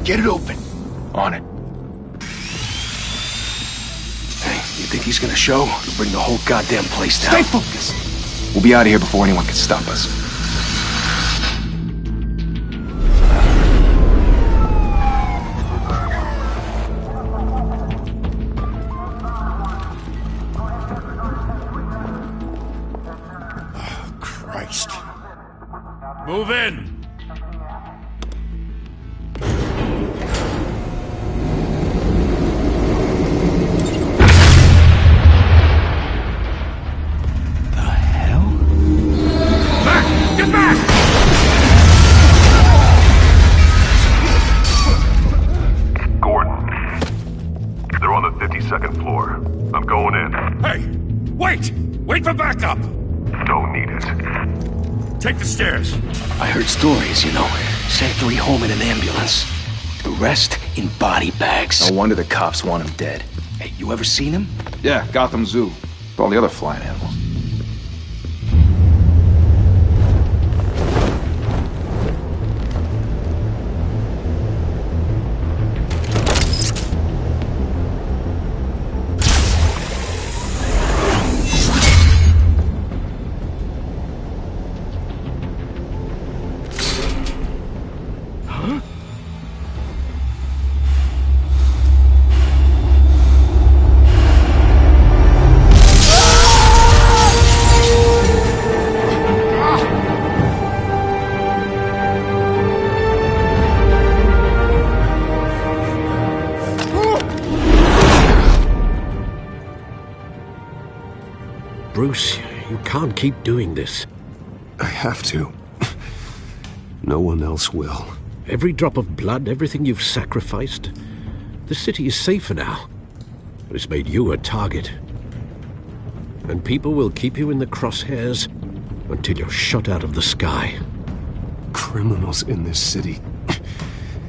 Get it open. On it. Hey, you think he's gonna show? He'll bring the whole goddamn place down. Stay focused! We'll be out of here before anyone can stop us. Oh, Christ. Move in! Second floor. I'm going in. Hey! Wait! Wait for backup! Don't need it. Take the stairs. I heard stories, you know. Sent 3 home in an ambulance. The rest in body bags. No wonder the cops want him dead. Hey, you ever seen him? Yeah, Gotham Zoo. With all the other flying animals. Bruce, you can't keep doing this. I have to. No one else will. Every drop of blood, everything you've sacrificed. The city is safer now. But it's made you a target. And people will keep you in the crosshairs until you're shot out of the sky. Criminals in this city.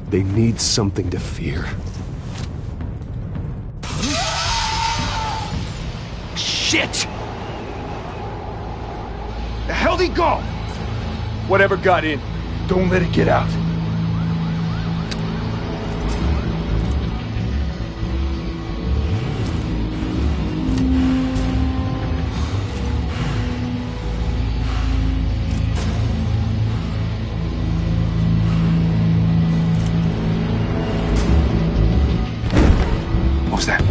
They need something to fear. Shit! The hell'd he go? Whatever got in, don't let it get out. What was that?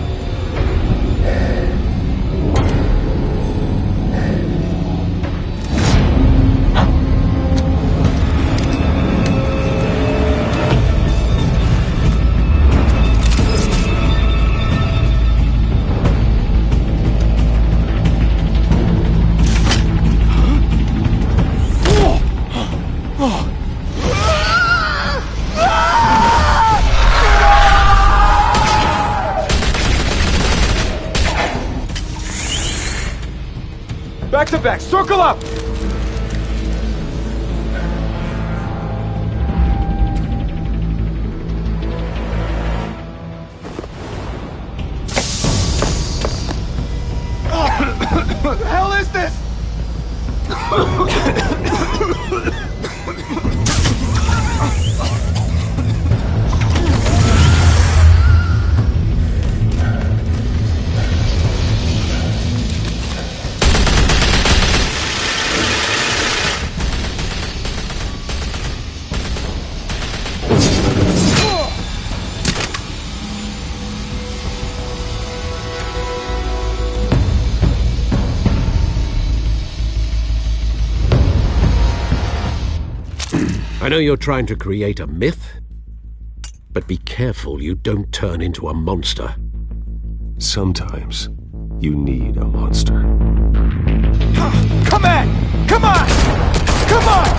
Back to back, circle up! What the hell is this? I know you're trying to create a myth, but be careful you don't turn into a monster. Sometimes you need a monster. Come on! Come on! Come on!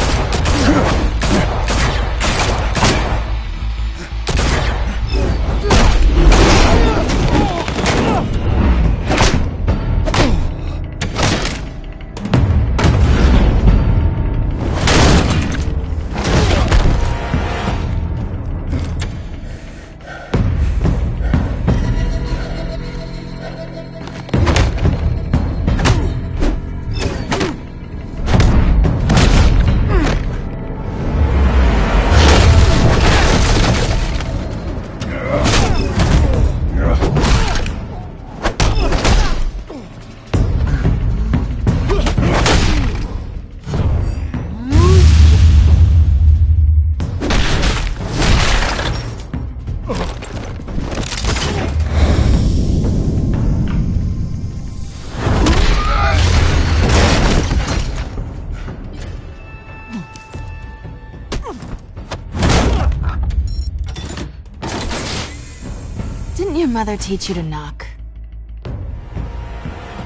Didn't your mother teach you to knock?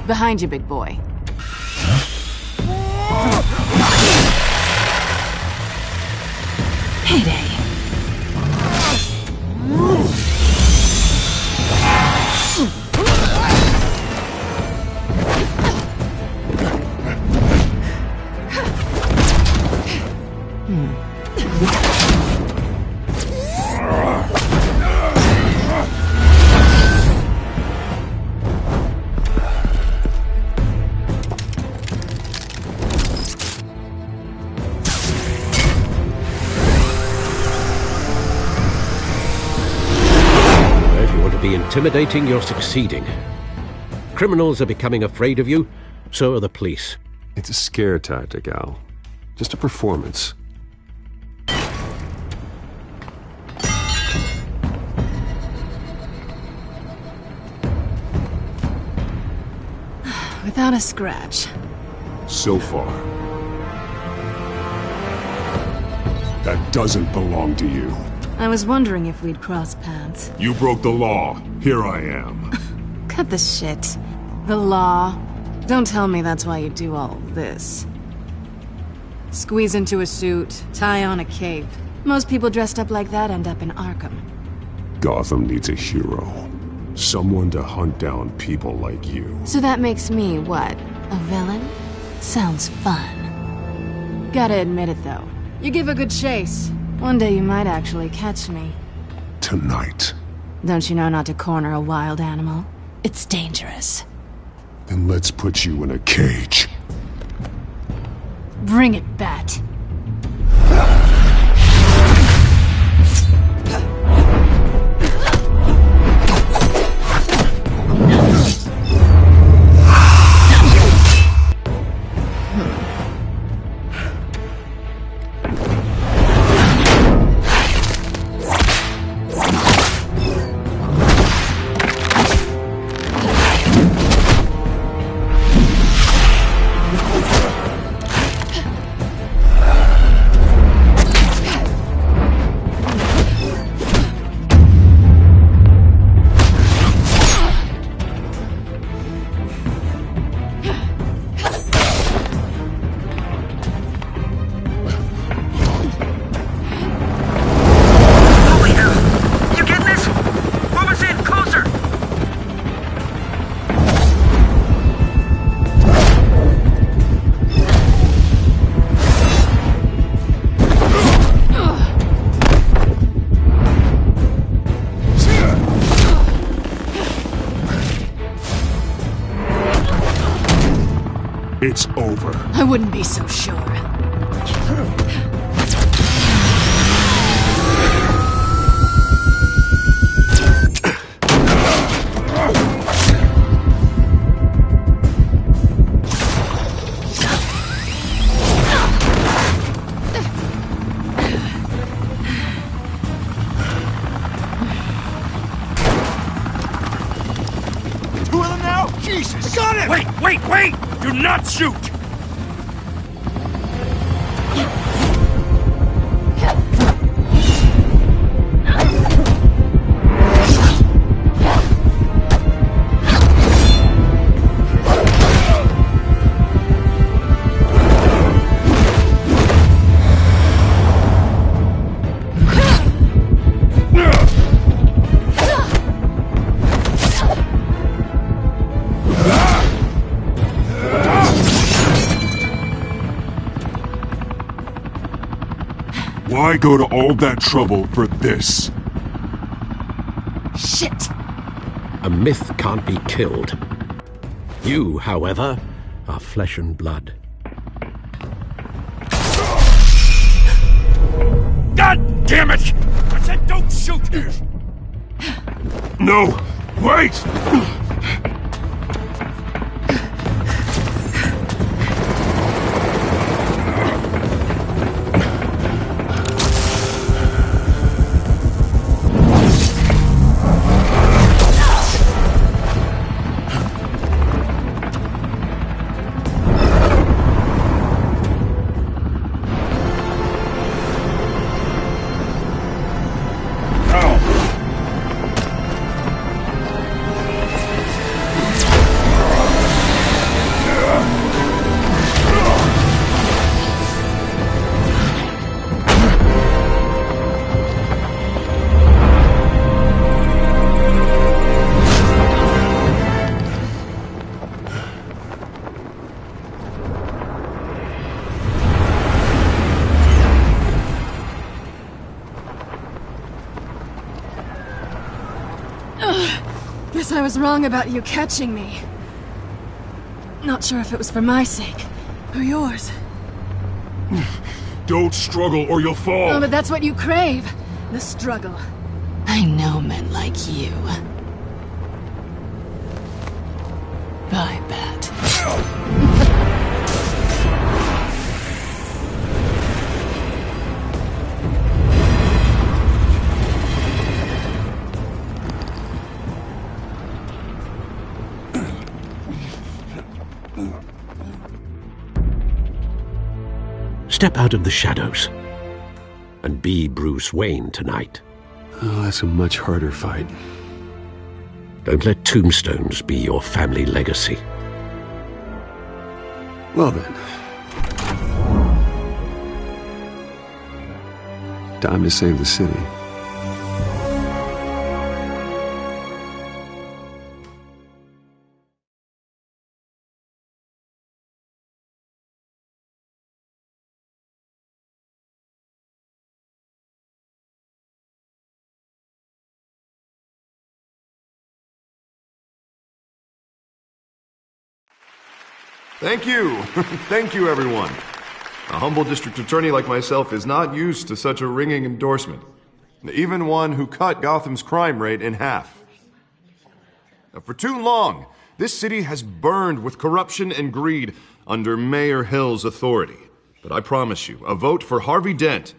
Behind you, big boy. Heyday. Intimidating, you're succeeding. Criminals are becoming afraid of you, so are the police. It's a scare tactic, Al. Just a performance. Without a scratch. So far. That doesn't belong to you. I was wondering if we'd cross paths. You broke the law. Here I am. Cut the shit. The law. Don't tell me that's why you do all this. Squeeze into a suit, tie on a cape. Most people dressed up like that end up in Arkham. Gotham needs a hero. Someone to hunt down people like you. So that makes me, what, a villain? Sounds fun. Gotta admit it, though. You give a good chase. One day you might actually catch me. Tonight. Don't you know not to corner a wild animal? It's dangerous. Then let's put you in a cage. Bring it, Bat. It's over. I wouldn't be so sure. Two of them now? Jesus! Got him! Wait! Do not shoot! Why go to all that trouble for this? Shit! A myth can't be killed. You, however, are flesh and blood. God damn it! I said don't shoot! No! Wait! Guess I was wrong about you catching me. Not sure if it was for my sake, or yours. Don't struggle or you'll fall! Oh, but that's what you crave. The struggle. I know men like you. I bet. Step out of the shadows and be Bruce Wayne tonight. Oh, that's a much harder fight. Don't let tombstones be your family legacy. Well then. Time to save the city. Thank you. Thank you, everyone. A humble district attorney like myself is not used to such a ringing endorsement. Even one who cut Gotham's crime rate in half. For too long, this city has burned with corruption and greed under Mayor Hill's authority. But I promise you, a vote for Harvey Dent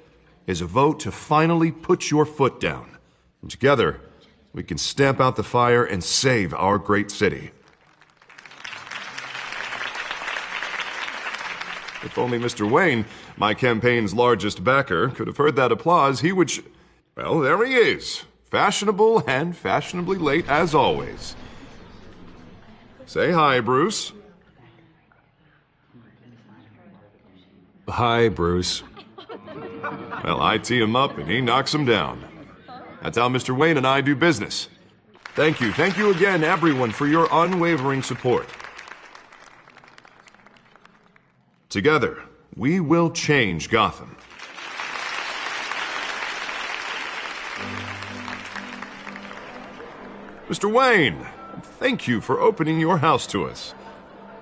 is a vote to finally put your foot down. And together, we can stamp out the fire and save our great city. If only Mr. Wayne, my campaign's largest backer, could have heard that applause, he would well, there he is. Fashionable and fashionably late as always. Say hi, Bruce. Hi, Bruce. Well, I tee him up and he knocks him down. That's how Mr. Wayne and I do business. Thank you again, everyone, for your unwavering support. Together, we will change Gotham. Mr. Wayne, thank you for opening your house to us.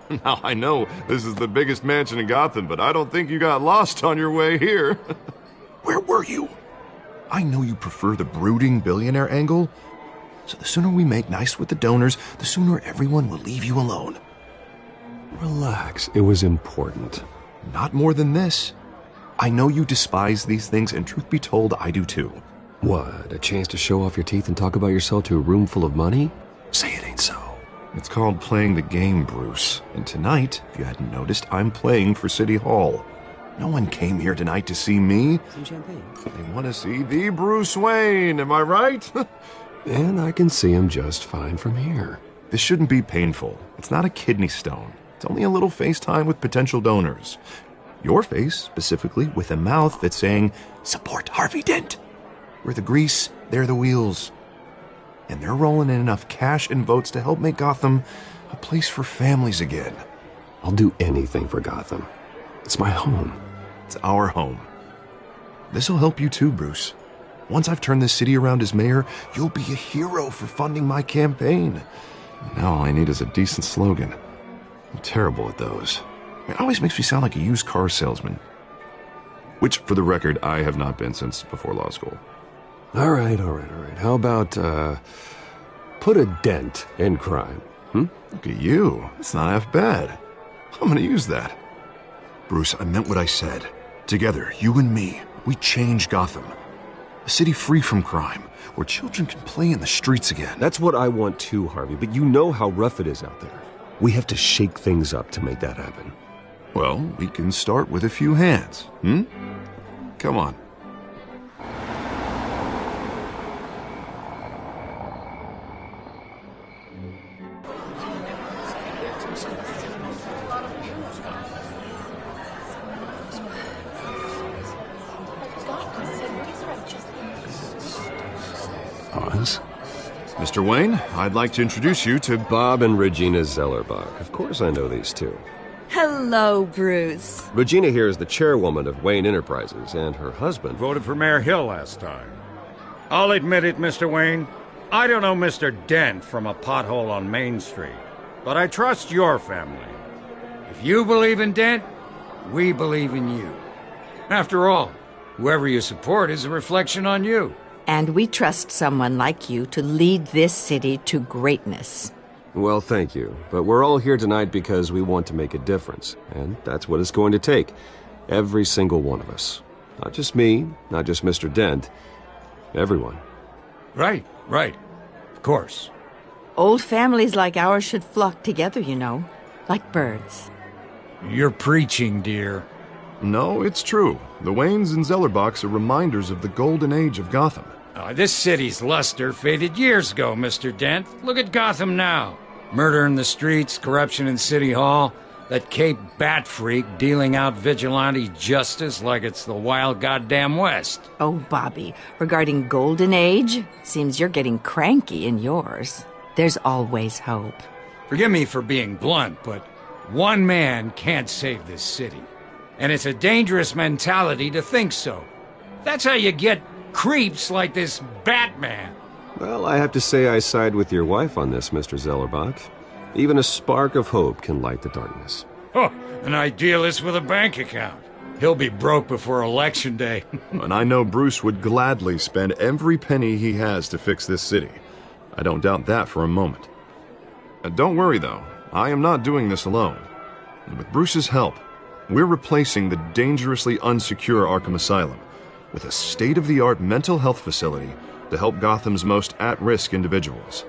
Now, I know this is the biggest mansion in Gotham, but I don't think you got lost on your way here. Where were you? I know you prefer the brooding billionaire angle, so the sooner we make nice with the donors, the sooner everyone will leave you alone. Relax, it was important. Not more than this. I know you despise these things, and truth be told, I do too. What, a chance to show off your teeth and talk about yourself to a room full of money? Say it ain't so. It's called playing the game, Bruce. And tonight, if you hadn't noticed, I'm playing for City Hall. No one came here tonight to see me. Some champagne. They want to see the Bruce Wayne, am I right? And I can see him just fine from here. This shouldn't be painful. It's not a kidney stone. It's only a little FaceTime with potential donors. Your face, specifically, with a mouth that's saying, support Harvey Dent. We're the grease, they're the wheels. And they're rolling in enough cash and votes to help make Gotham a place for families again. I'll do anything for Gotham. It's my home. It's our home. This'll help you too, Bruce. Once I've turned this city around as mayor, you'll be a hero for funding my campaign. Now all I need is a decent slogan. I'm terrible at those. It always makes me sound like a used car salesman. Which, for the record, I have not been since before law school. All right. How about, put a dent in crime, Look at you. That's not half bad. I'm gonna use that. Bruce, I meant what I said. Together, you and me, we change Gotham. A city free from crime, where children can play in the streets again. That's what I want too, Harvey, but you know how rough it is out there. We have to shake things up to make that happen. Well, we can start with a few hands, Come on. Oz? Mr. Wayne, I'd like to introduce you to Bob and Regina Zellerbach. Of course I know these two. Hello, Bruce. Regina here is the chairwoman of Wayne Enterprises, and her husband... Voted for Mayor Hill last time. I'll admit it, Mr. Wayne. I don't know Mr. Dent from a pothole on Main Street, but I trust your family. If you believe in Dent, we believe in you. After all, whoever you support is a reflection on you. And we trust someone like you to lead this city to greatness. Well, thank you. But we're all here tonight because we want to make a difference. And that's what it's going to take. Every single one of us. Not just me, not just Mr. Dent. Everyone. Right. Of course. Old families like ours should flock together, you know. Like birds. You're preaching, dear. No, it's true. The Waynes and Zellerbachs are reminders of the golden age of Gotham. This city's luster faded years ago, Mr. Dent. Look at Gotham now. Murder in the streets, corruption in City Hall, that Cape Bat freak dealing out vigilante justice like it's the wild goddamn West. Oh, Bobby, regarding Golden Age, seems you're getting cranky in yours. There's always hope. Forgive me for being blunt, but one man can't save this city. And it's a dangerous mentality to think so. That's how you get creeps like this Batman. Well, I have to say I side with your wife on this, Mr. Zellerbach. Even a spark of hope can light the darkness. Oh, an idealist with a bank account. He'll be broke before Election Day. And I know Bruce would gladly spend every penny he has to fix this city. I don't doubt that for a moment. Don't worry, though. I am not doing this alone. And with Bruce's help, we're replacing the dangerously unsecure Arkham Asylum with a state-of-the-art mental health facility to help Gotham's most at-risk individuals.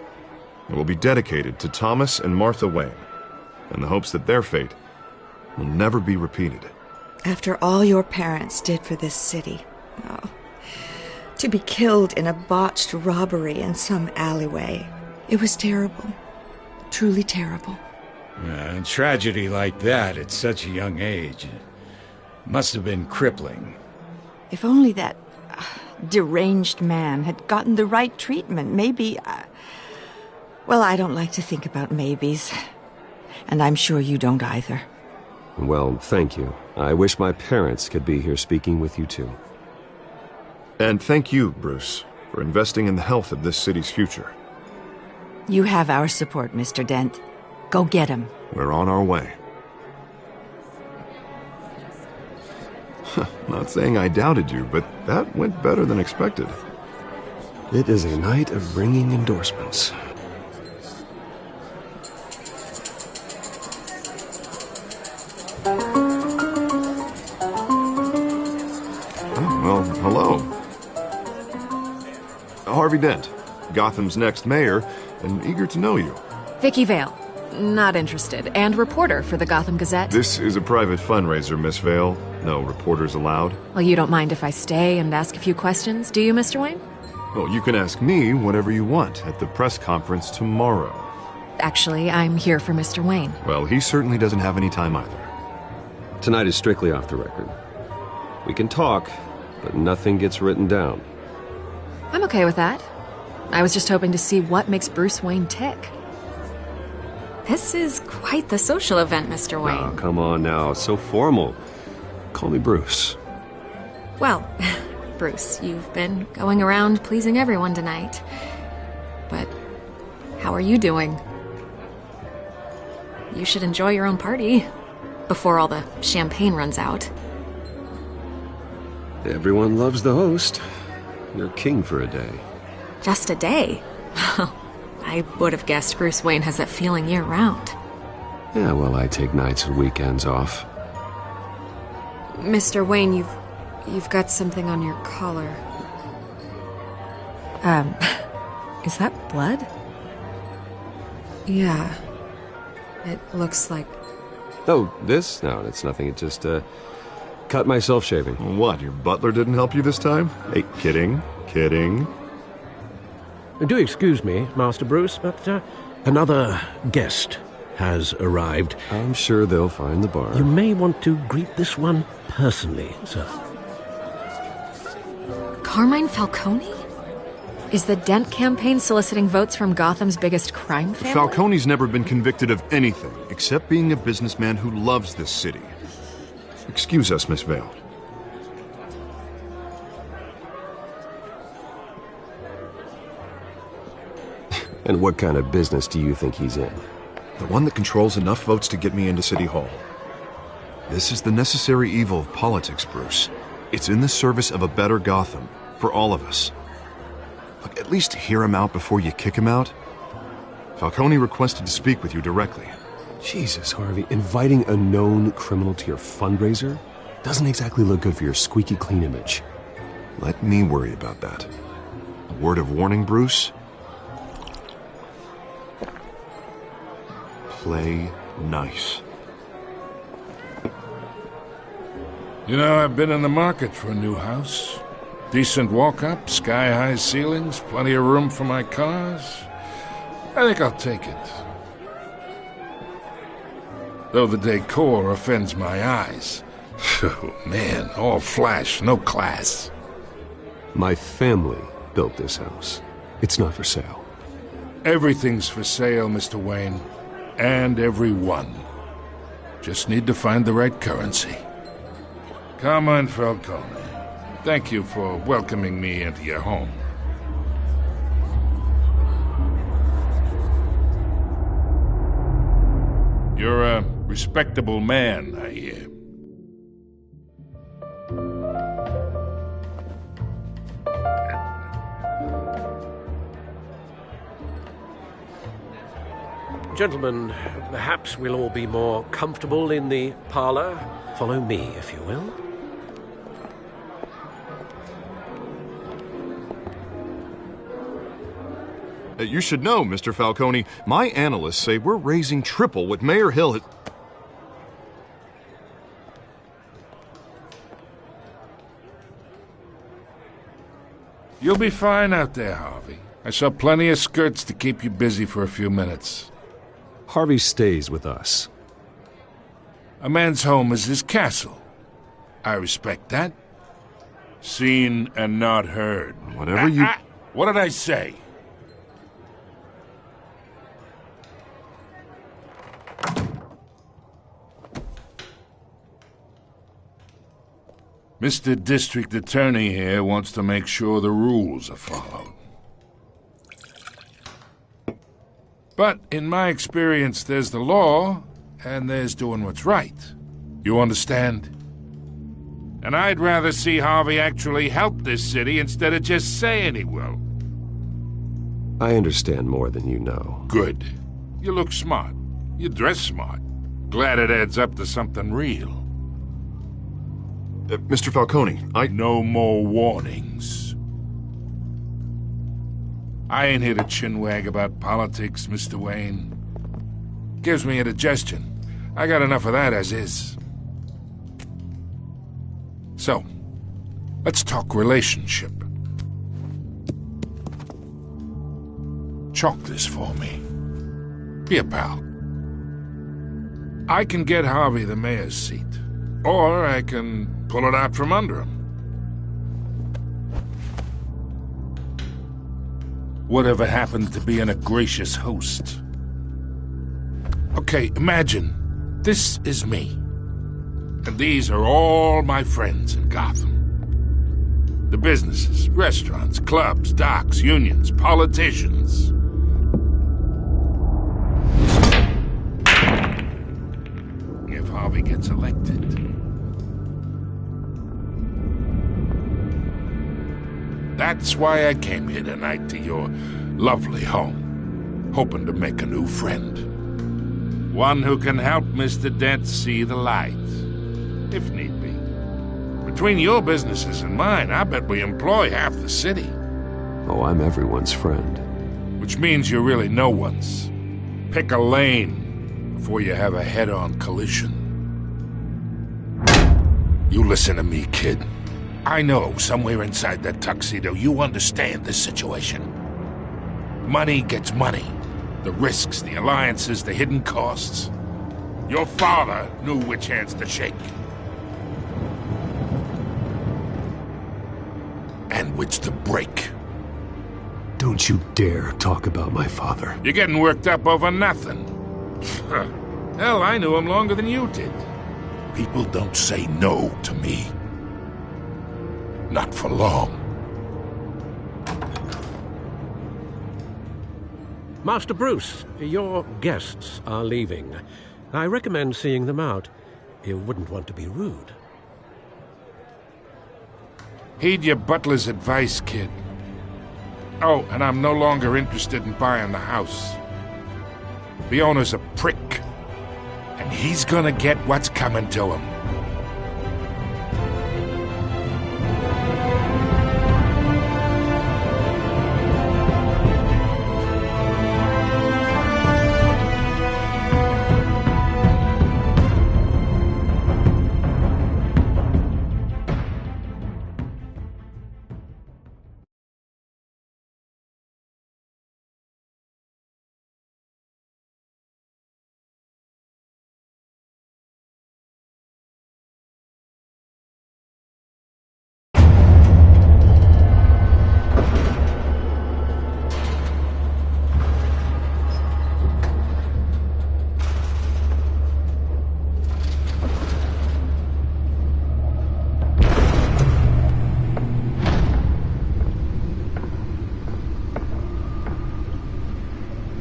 It will be dedicated to Thomas and Martha Wayne, in the hopes that their fate will never be repeated. After all your parents did for this city, to be killed in a botched robbery in some alleyway, it was terrible. Truly terrible. A tragedy like that at such a young age must have been crippling. If only that deranged man had gotten the right treatment, maybe... Well, I don't like to think about maybes. And I'm sure you don't either. Well, thank you. I wish my parents could be here speaking with you too. And thank you, Bruce, for investing in the health of this city's future. You have our support, Mr. Dent. Go get him. We're on our way. Not saying I doubted you, but that went better than expected. It is a night of ringing endorsements. Well, hello. Harvey Dent, Gotham's next mayor, and eager to know you. Vicki Vale. Not interested. And reporter for the Gotham Gazette. This is a private fundraiser, Miss Vale. No reporters allowed. Well, you don't mind if I stay and ask a few questions, do you, Mr. Wayne? Well, you can ask me whatever you want at the press conference tomorrow. Actually, I'm here for Mr. Wayne. Well, he certainly doesn't have any time either. Tonight is strictly off the record. We can talk, but nothing gets written down. I'm okay with that. I was just hoping to see what makes Bruce Wayne tick. This is quite the social event, Mr. Wayne. Oh, come on now. It's so formal. Call me Bruce. Well, Bruce, you've been going around pleasing everyone tonight. But how are you doing? You should enjoy your own party before all the champagne runs out. Everyone loves the host. You're king for a day. Just a day? I would have guessed Bruce Wayne has that feeling year-round. Yeah, well, I take nights and weekends off. Mr. Wayne, you've got something on your collar. Is that blood? Yeah. It looks like... Oh, this? No, it's nothing. It just, cut myself shaving. What, your butler didn't help you this time? Hey, kidding. Do excuse me, Master Bruce, but another guest has arrived. I'm sure they'll find the bar. You may want to greet this one personally, sir. Carmine Falcone? Is the Dent campaign soliciting votes from Gotham's biggest crime family? Falcone's never been convicted of anything except being a businessman who loves this city. Excuse us, Miss Vale. And what kind of business do you think he's in? The one that controls enough votes to get me into City Hall. This is the necessary evil of politics, Bruce. It's in the service of a better Gotham, for all of us. Look, at least hear him out before you kick him out. Falcone requested to speak with you directly. Jesus, Harvey, inviting a known criminal to your fundraiser doesn't exactly look good for your squeaky clean image. Let me worry about that. A word of warning, Bruce? Play nice. You know, I've been in the market for a new house. Decent walk-up, sky-high ceilings, plenty of room for my cars. I think I'll take it. Though the decor offends my eyes. Oh, man, all flash, no class. My family built this house. It's not for sale. Everything's for sale, Mr. Wayne. And everyone. Just need to find the right currency. Carmine Falcone, thank you for welcoming me into your home. You're a respectable man, I hear. Gentlemen, perhaps we'll all be more comfortable in the parlor. Follow me, if you will. You should know, Mr. Falcone, my analysts say we're raising triple what Mayor Hill had... You'll be fine out there, Harvey. I saw plenty of skirts to keep you busy for a few minutes. Harvey stays with us. A man's home is his castle. I respect that. Seen and not heard. Whatever you... What did I say? Mr. District Attorney here wants to make sure the rules are followed. But in my experience, there's the law, and there's doing what's right. You understand? And I'd rather see Harvey actually help this city instead of just saying he will. I understand more than you know. Good. You look smart. You dress smart. Glad it adds up to something real. Mr. Falcone, No more warnings. I ain't here to chinwag about politics, Mr. Wayne. Gives me indigestion. I got enough of that as is. So, let's talk relationship. Chalk this for me. Be a pal. I can get Harvey the mayor's seat, or I can pull it out from under him. Whatever happened to being a gracious host? Okay, imagine this is me. And these are all my friends in Gotham. The businesses, restaurants, clubs, docks, unions, politicians. If Harvey gets elected, that's why I came here tonight to your lovely home, hoping to make a new friend. One who can help Mr. Dent see the light, if need be. Between your businesses and mine, I bet we employ half the city. Oh, I'm everyone's friend. Which means you're really no one's. Pick a lane before you have a head-on collision. You listen to me, kid. I know, somewhere inside that tuxedo, you understand this situation. Money gets money. The risks, the alliances, the hidden costs. Your father knew which hands to shake. And which to break. Don't you dare talk about my father. You're getting worked up over nothing. Hell, I knew him longer than you did. People don't say no to me. Not for long. Master Bruce, your guests are leaving. I recommend seeing them out. You wouldn't want to be rude. Heed your butler's advice, kid. Oh, and I'm no longer interested in buying the house. The owner's a prick, and he's gonna get what's coming to him.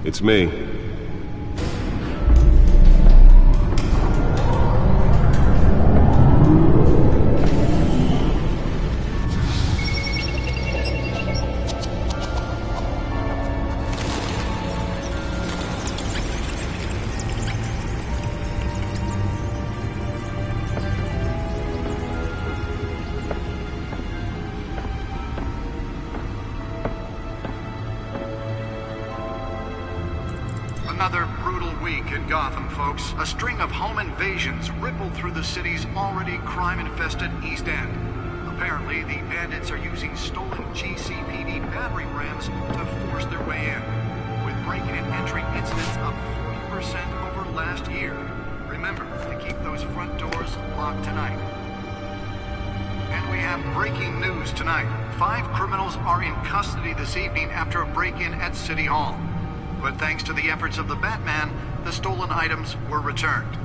It's me. Another brutal week in Gotham, folks. A string of home invasions rippled through the city's already crime-infested East End. Apparently, the bandits are using stolen GCPD battering rams to force their way in, with breaking and entering incidents up 40% over last year. Remember to keep those front doors locked tonight. And we have breaking news tonight. 5 criminals are in custody this evening after a break-in at City Hall. But thanks to the efforts of the Batman, the stolen items were returned.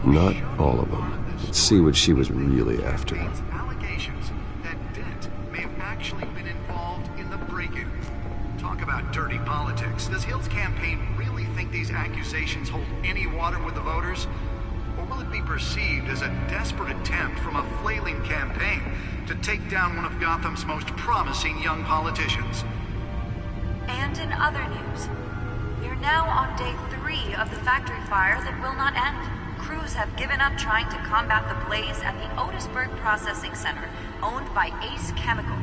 Not all of them. Let's see what she was really after. Allegations that Dent may have actually been involved in the break-in. Talk about dirty politics. Does Hill's campaign really think these accusations hold any water with the voters? Or will it be perceived as a desperate attempt from a flailing campaign to take down one of Gotham's most promising young politicians? And in other news, we're now on day 3 of the factory fire that will not end. Crews have given up trying to combat the blaze at the Otisburg Processing Center, owned by Ace Chemical.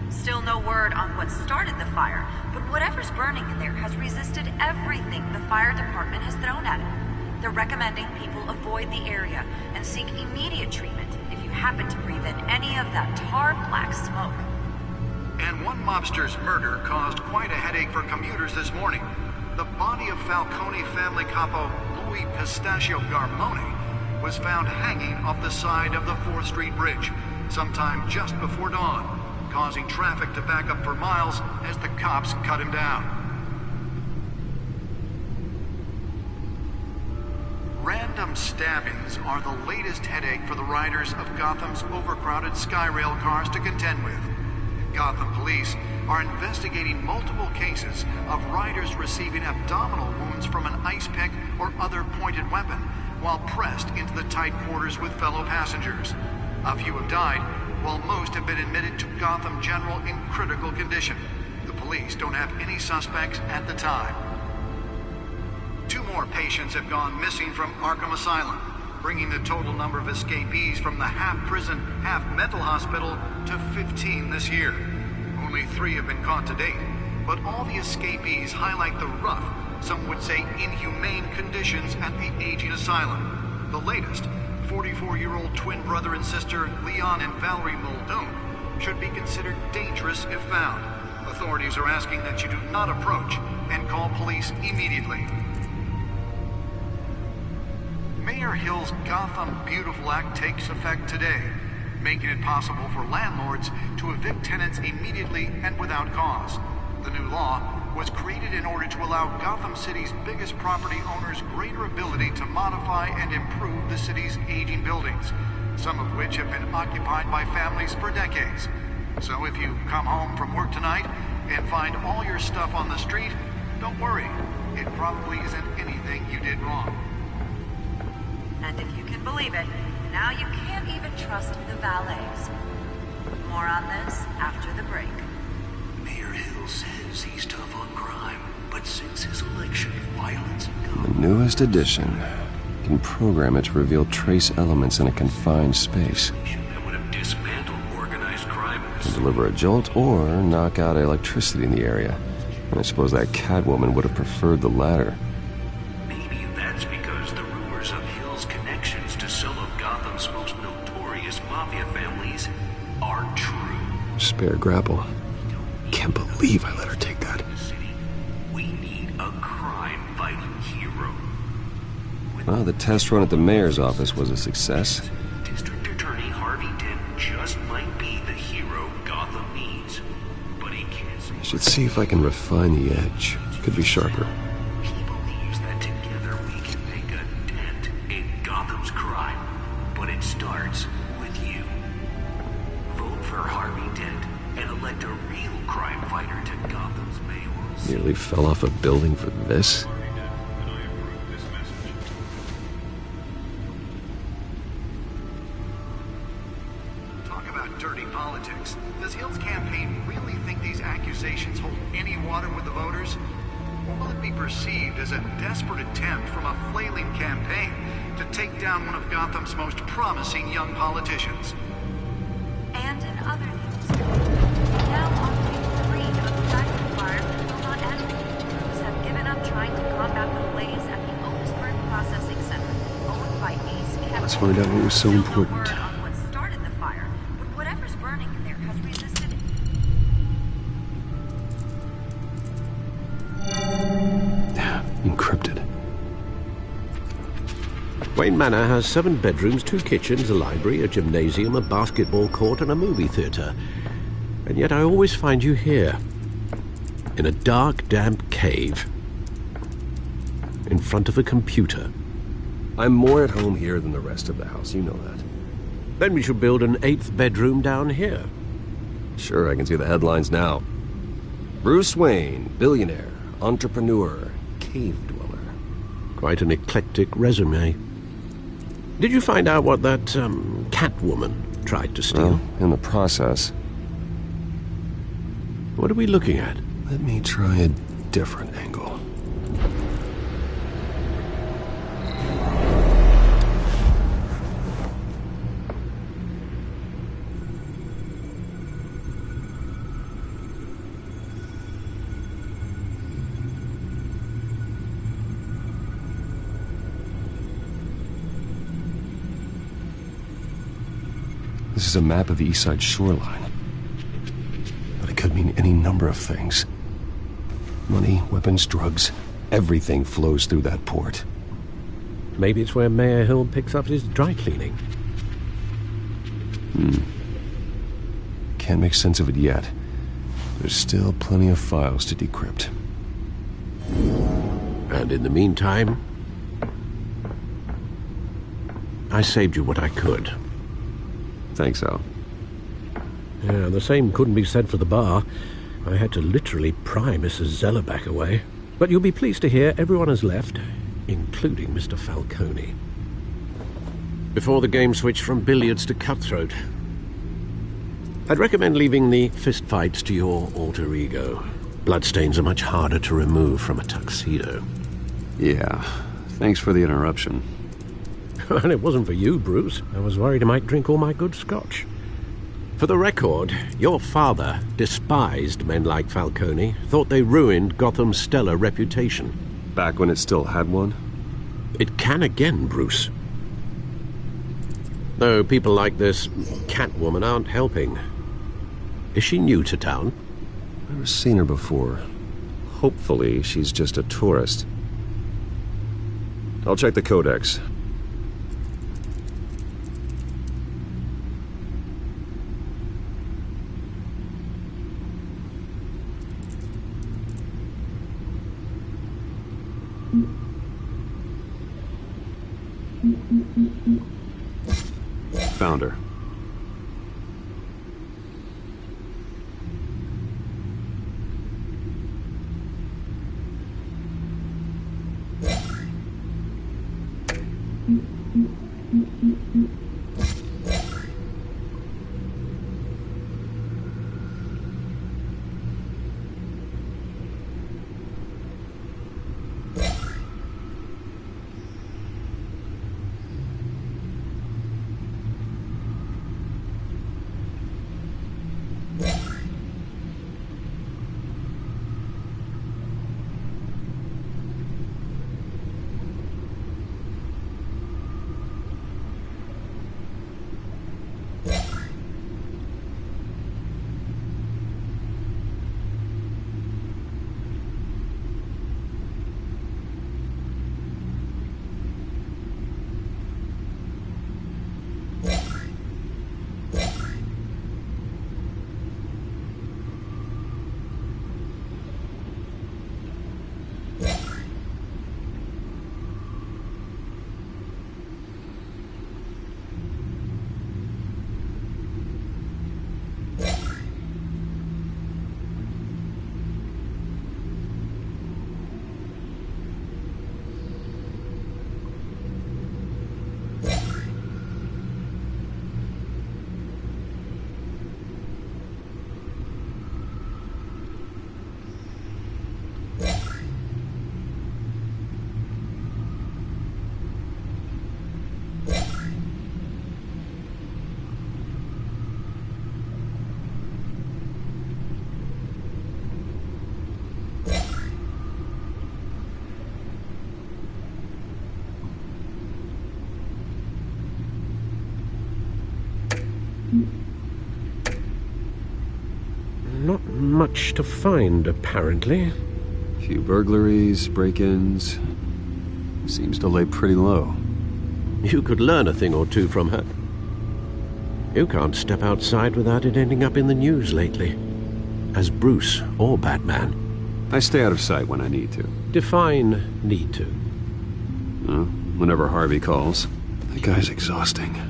Still no word on what started the fire, but whatever's burning in there has resisted everything the fire department has thrown at it. They're recommending people avoid the area and seek immediate treatment if you happen to breathe in any of that tar black smoke. And one mobster's murder caused quite a headache for commuters this morning. The body of Falcone family capo Louis Pistachio Garmone was found hanging off the side of the 4th Street Bridge sometime just before dawn, causing traffic to back up for miles as the cops cut him down. Random stabbings are the latest headache for the riders of Gotham's overcrowded Skyrail cars to contend with. Gotham police are investigating multiple cases of riders receiving abdominal wounds from an ice pick or other pointed weapon while pressed into the tight quarters with fellow passengers. A few have died, while most have been admitted to Gotham General in critical condition. The police don't have any suspects at the time. 2 more patients have gone missing from Arkham Asylum, bringing the total number of escapees from the half-prison, half-mental hospital to 15 this year. Only 3 have been caught to date, but all the escapees highlight the rough, some would say inhumane conditions at the aging asylum. The latest, 44-year-old twin brother and sister Leon and Valerie Muldoon, should be considered dangerous if found. Authorities are asking that you do not approach and call police immediately. Mayor Hill's Gotham Beautiful Act takes effect today, making it possible for landlords to evict tenants immediately and without cause. The new law was created in order to allow Gotham City's biggest property owners greater ability to modify and improve the city's aging buildings, some of which have been occupied by families for decades. So if you come home from work tonight and find all your stuff on the street, Don't worry. It probably isn't anything you did wrong. And if you can believe it, now you can't even trust the valets. More on this after the break. Mayor Hill says he's tough on crime, but since his election, violence and gun... The newest edition. You can program it to reveal trace elements in a confined space. That would have dismantled organized crime. Can deliver a jolt or knock out electricity in the area. And I suppose that catwoman would have preferred the latter. Maybe that's because the rumors of Hill's connections to some of Gotham's most notorious mafia families are true. Spare grapple. Can't believe I let her take that. We need a crime-fighting hero. Well, the test run at the mayor's office was a success. District Attorney Harvey Dent just might be the hero Gotham needs. But he can't... I should see if I can refine the edge. Could be sharper. He believes that together we can make a dent in Gotham's crime. But it starts with you. Vote for Harvey Dent and elect a real crime fighter to Gotham's mayorals. Nearly fell off a building for this? Talk about dirty politics. Does Hill's campaign really think these accusations hold any water with the voters? Or will it be perceived as a desperate attempt from a flailing campaign to take down one of Gotham's most promising young politicians? And in other news, now on day 3 of the factory fire that will not end, crews have given up trying to combat the blaze at the Otisburg Processing Center, owned by Ace Catwoman. Let's find out what was so important. Still no word on what started the fire, but whatever's burning in there has resisted. Encrypted. Wayne Manor has 7 bedrooms, 2 kitchens, a library, a gymnasium, a basketball court, and a movie theatre. And yet I always find you here, in a dark, damp cave, in front of a computer. I'm more at home here than the rest of the house, you know that. Then we should build an 8th bedroom down here. Sure, I can see the headlines now. Bruce Wayne, billionaire, entrepreneur, cave dweller. Quite an eclectic resume. Did you find out what that, catwoman tried to steal? Well, in the process. What are we looking at? Let me try a different angle. This is a map of the East Side shoreline. But it could mean any number of things. Money, weapons, drugs, everything flows through that port. Maybe it's where Mayor Hill picks up his dry cleaning. Can't make sense of it yet. There's still plenty of files to decrypt. And in the meantime, I saved you what I could. Thanks, Al. Yeah, the same couldn't be said for the bar. I had to literally pry Mrs. Zellerback away. But you'll be pleased to hear everyone has left, including Mr. Falcone. Before the game switched from billiards to cutthroat. I'd recommend leaving the fistfights to your alter ego. Bloodstains are much harder to remove from a tuxedo. Yeah, thanks for the interruption. And it wasn't for you, Bruce. I was worried I might drink all my good scotch. For the record, your father despised men like Falcone, thought they ruined Gotham's stellar reputation. Back when it still had one? It can again, Bruce. Though people like this catwoman aren't helping. Is she new to town? Never seen her before. Hopefully, she's just a tourist. I'll check the codex. Found her. Not much to find, apparently. Few burglaries, break-ins. Seems to lay pretty low. You could learn a thing or two from her. You can't step outside without it ending up in the news lately. As Bruce or Batman. I stay out of sight when I need to. Define need to. Whenever Harvey calls. That guy's exhausting.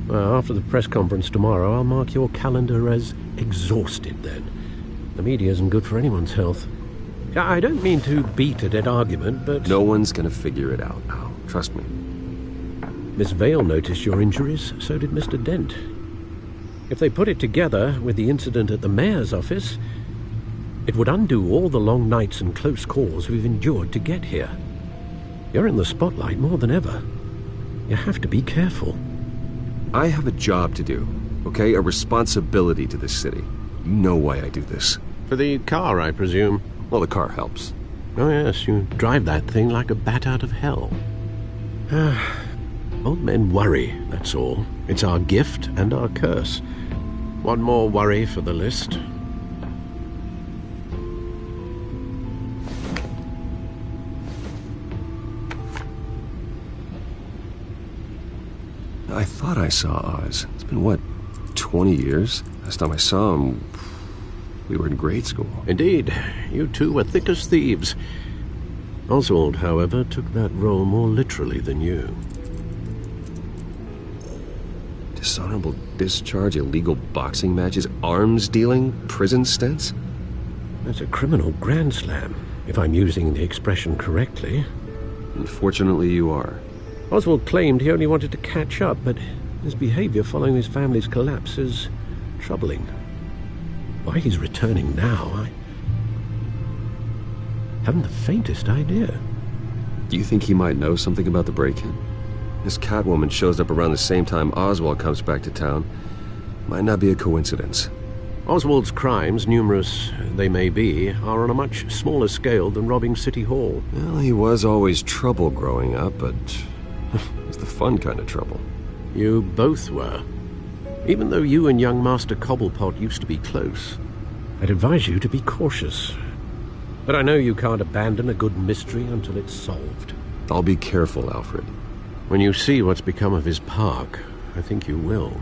Well, after the press conference tomorrow, I'll mark your calendar as exhausted then. The media isn't good for anyone's health. I don't mean to beat a dead argument, but... No one's gonna figure it out now. Trust me. Miss Vale noticed your injuries, so did Mr. Dent. If they put it together with the incident at the mayor's office, it would undo all the long nights and close calls we've endured to get here. You're in the spotlight more than ever. You have to be careful. I have a job to do, okay? A responsibility to this city. You know why I do this. For the car, I presume. Well, the car helps. Oh, yes, you drive that thing like a bat out of hell. Old men worry, that's all. It's our gift and our curse. One more worry for the list. I thought I saw Oz. It's been, what, 20 years? Last time I saw him, we were in grade school. Indeed. You two were thick as thieves. Oswald, however, took that role more literally than you. Dishonorable discharge, illegal boxing matches, arms dealing, prison stints? That's a criminal grand slam, if I'm using the expression correctly. Unfortunately, you are. Oswald claimed he only wanted to catch up, but his behavior following his family's collapse is troubling. Why he's returning now, I haven't the faintest idea. Do you think he might know something about the break-in? This catwoman shows up around the same time Oswald comes back to town. Might not be a coincidence. Oswald's crimes, numerous they may be, are on a much smaller scale than robbing City Hall. Well, he was always trouble growing up, but it's the fun kind of trouble. You both were. Even though you and young Master Cobblepot used to be close, I'd advise you to be cautious. But I know you can't abandon a good mystery until it's solved. I'll be careful, Alfred. When you see what's become of his park, I think you will.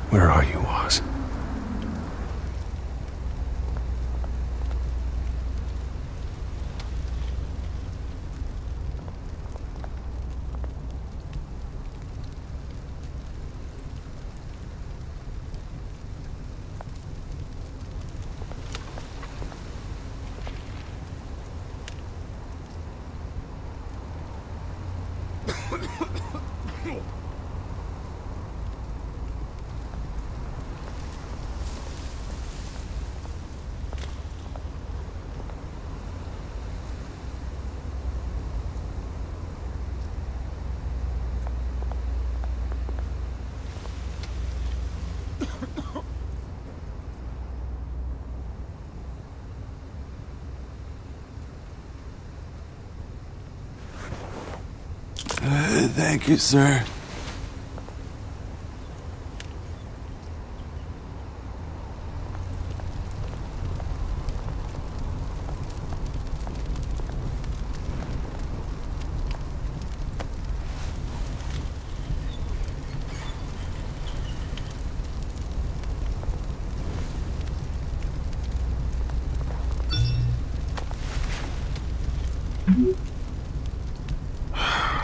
Where are you, Oz? Thank you, sir.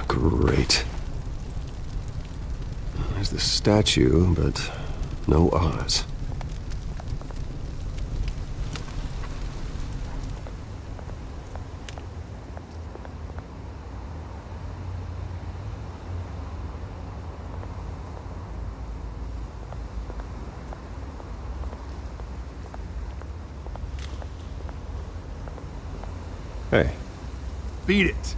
Great. There's the statue, but no Oz. Beat it.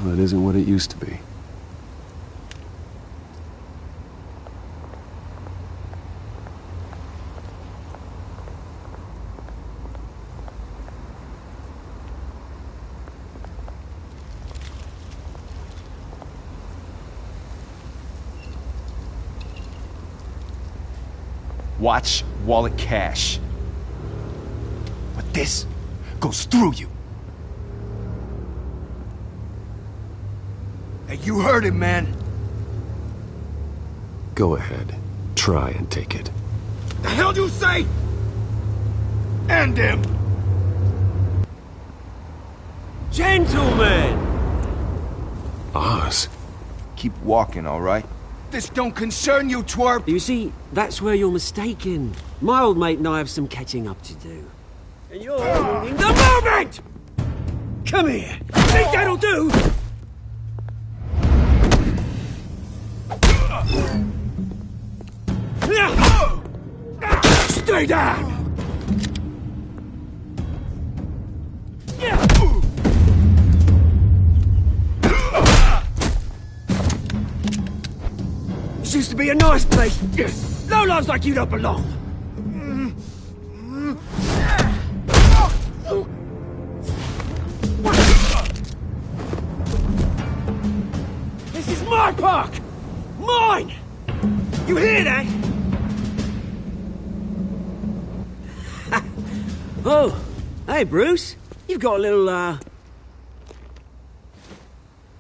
Well, it isn't what it used to be. Watch wallet cash. But this goes through you. Hey, you heard him, man. Go ahead. Try and take it. The hell you say? End him! Gentlemen! Oz. Keep walking, all right? This don't concern you, twerp! You see, that's where you're mistaken. My old mate and I have some catching up to do. And you're ruining the moment! Come here! Think that'll do? Stay down! This used to be a nice place. Lowlifes like you don't belong. This is my park! Mine! You hear that? Oh, hey, Bruce. You've got a little,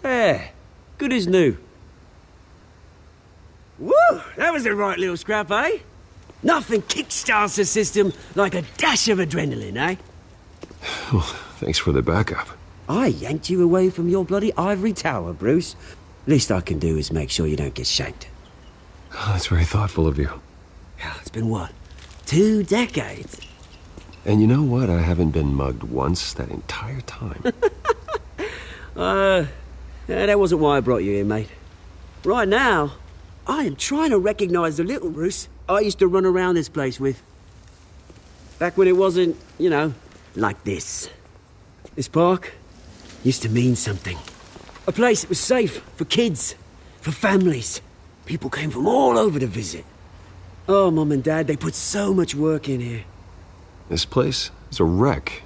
There. Good as new. Woo! That was a right little scrap, eh? Nothing kickstarts the system like a dash of adrenaline, eh? Well, thanks for the backup. I yanked you away from your bloody ivory tower, Bruce. Least I can do is make sure you don't get shanked. Oh, that's very thoughtful of you. Yeah, it's been what? 2 decades? And you know what? I haven't been mugged once that entire time. That wasn't why I brought you here, mate. Right now, I am trying to recognize the little Bruce I used to run around this place with. Back when it wasn't, you know, like this. This park used to mean something. A place that was safe for kids, for families. People came from all over to visit. Oh, Mum and Dad, they put so much work in here. This place is a wreck.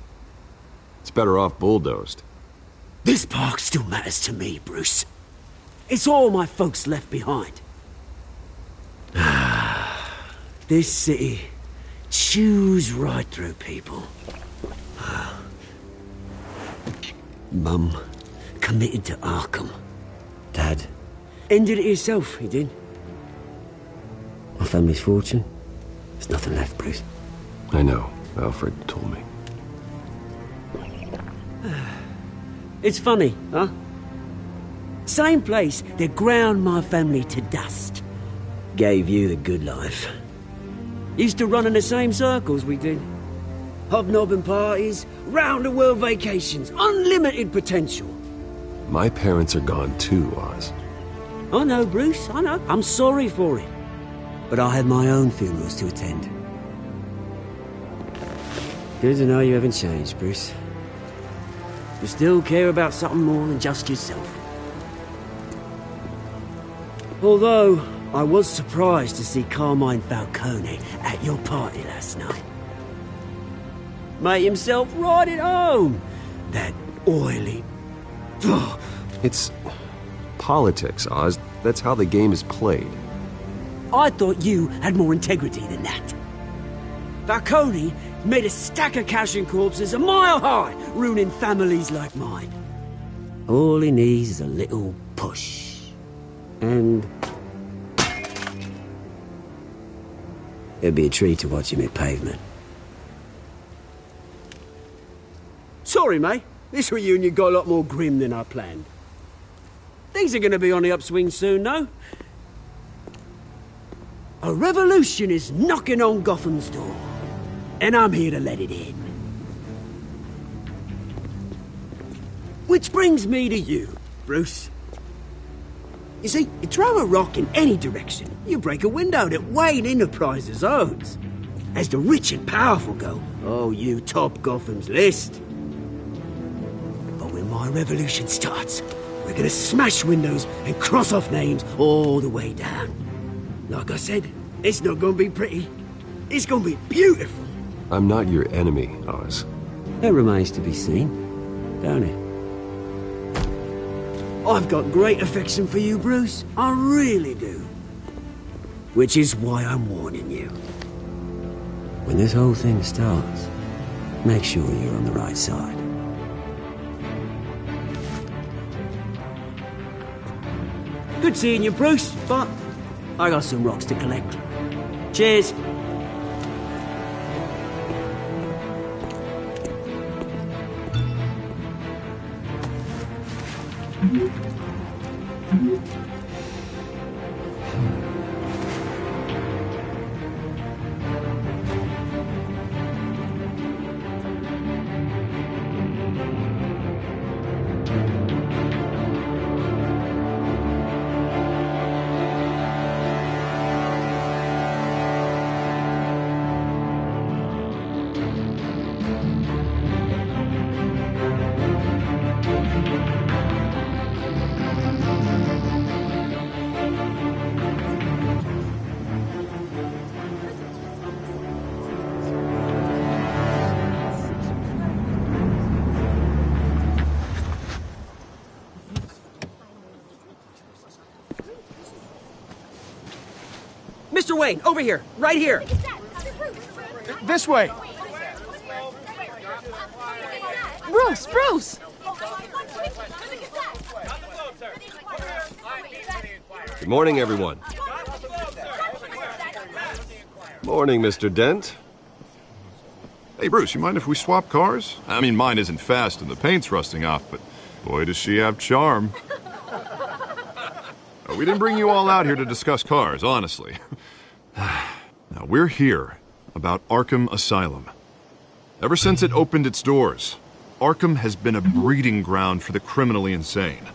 It's better off bulldozed. This park still matters to me, Bruce. It's all my folks left behind. This city chews right through people. Mum committed to Arkham. Dad ended it himself, he did. My family's fortune, there's nothing left, Bruce. I know. Alfred told me. It's funny, huh? Same place that ground my family to dust gave you the good life. Used to run in the same circles we did. Hobnobbing parties, round-the-world vacations, unlimited potential. My parents are gone too, Oz. I know, Bruce, I know. I'm sorry for it. But I had my own funerals to attend. Good to know you haven't changed, Bruce. You still care about something more than just yourself. Although, I was surprised to see Carmine Falcone at your party last night. Made himself right at home. That oily... It's politics, Oz. That's how the game is played. I thought you had more integrity than that. Falcone made a stack of cash and corpses a mile high, ruining families like mine. All he needs is a little push. And it'd be a treat to watch him hit pavement. Sorry, mate. This reunion got a lot more grim than I planned. Things are going to be on the upswing soon, though. A revolution is knocking on Gotham's door, and I'm here to let it in. Which brings me to you, Bruce. You see, you throw a rock in any direction, you break a window that Wayne Enterprises owns. As the rich and powerful go, oh, you top Gotham's list. But when my revolution starts, we're gonna smash windows and cross off names all the way down. Like I said, it's not gonna be pretty. It's gonna be beautiful. I'm not your enemy, Oz. That remains to be seen, don't it? I've got great affection for you, Bruce. I really do. Which is why I'm warning you. When this whole thing starts, make sure you're on the right side. Good seeing you, Bruce, but I got some rocks to collect. Cheers. Mr. Wayne, over here, right here. This way. Bruce! Good morning, everyone. Morning, Mr. Dent. Hey, Bruce, you mind if we swap cars? I mean, mine isn't fast and the paint's rusting off, but boy, does she have charm. We didn't bring you all out here to discuss cars, honestly. Now, we're here about Arkham Asylum. Ever since it opened its doors, Arkham has been a breeding ground for the criminally insane.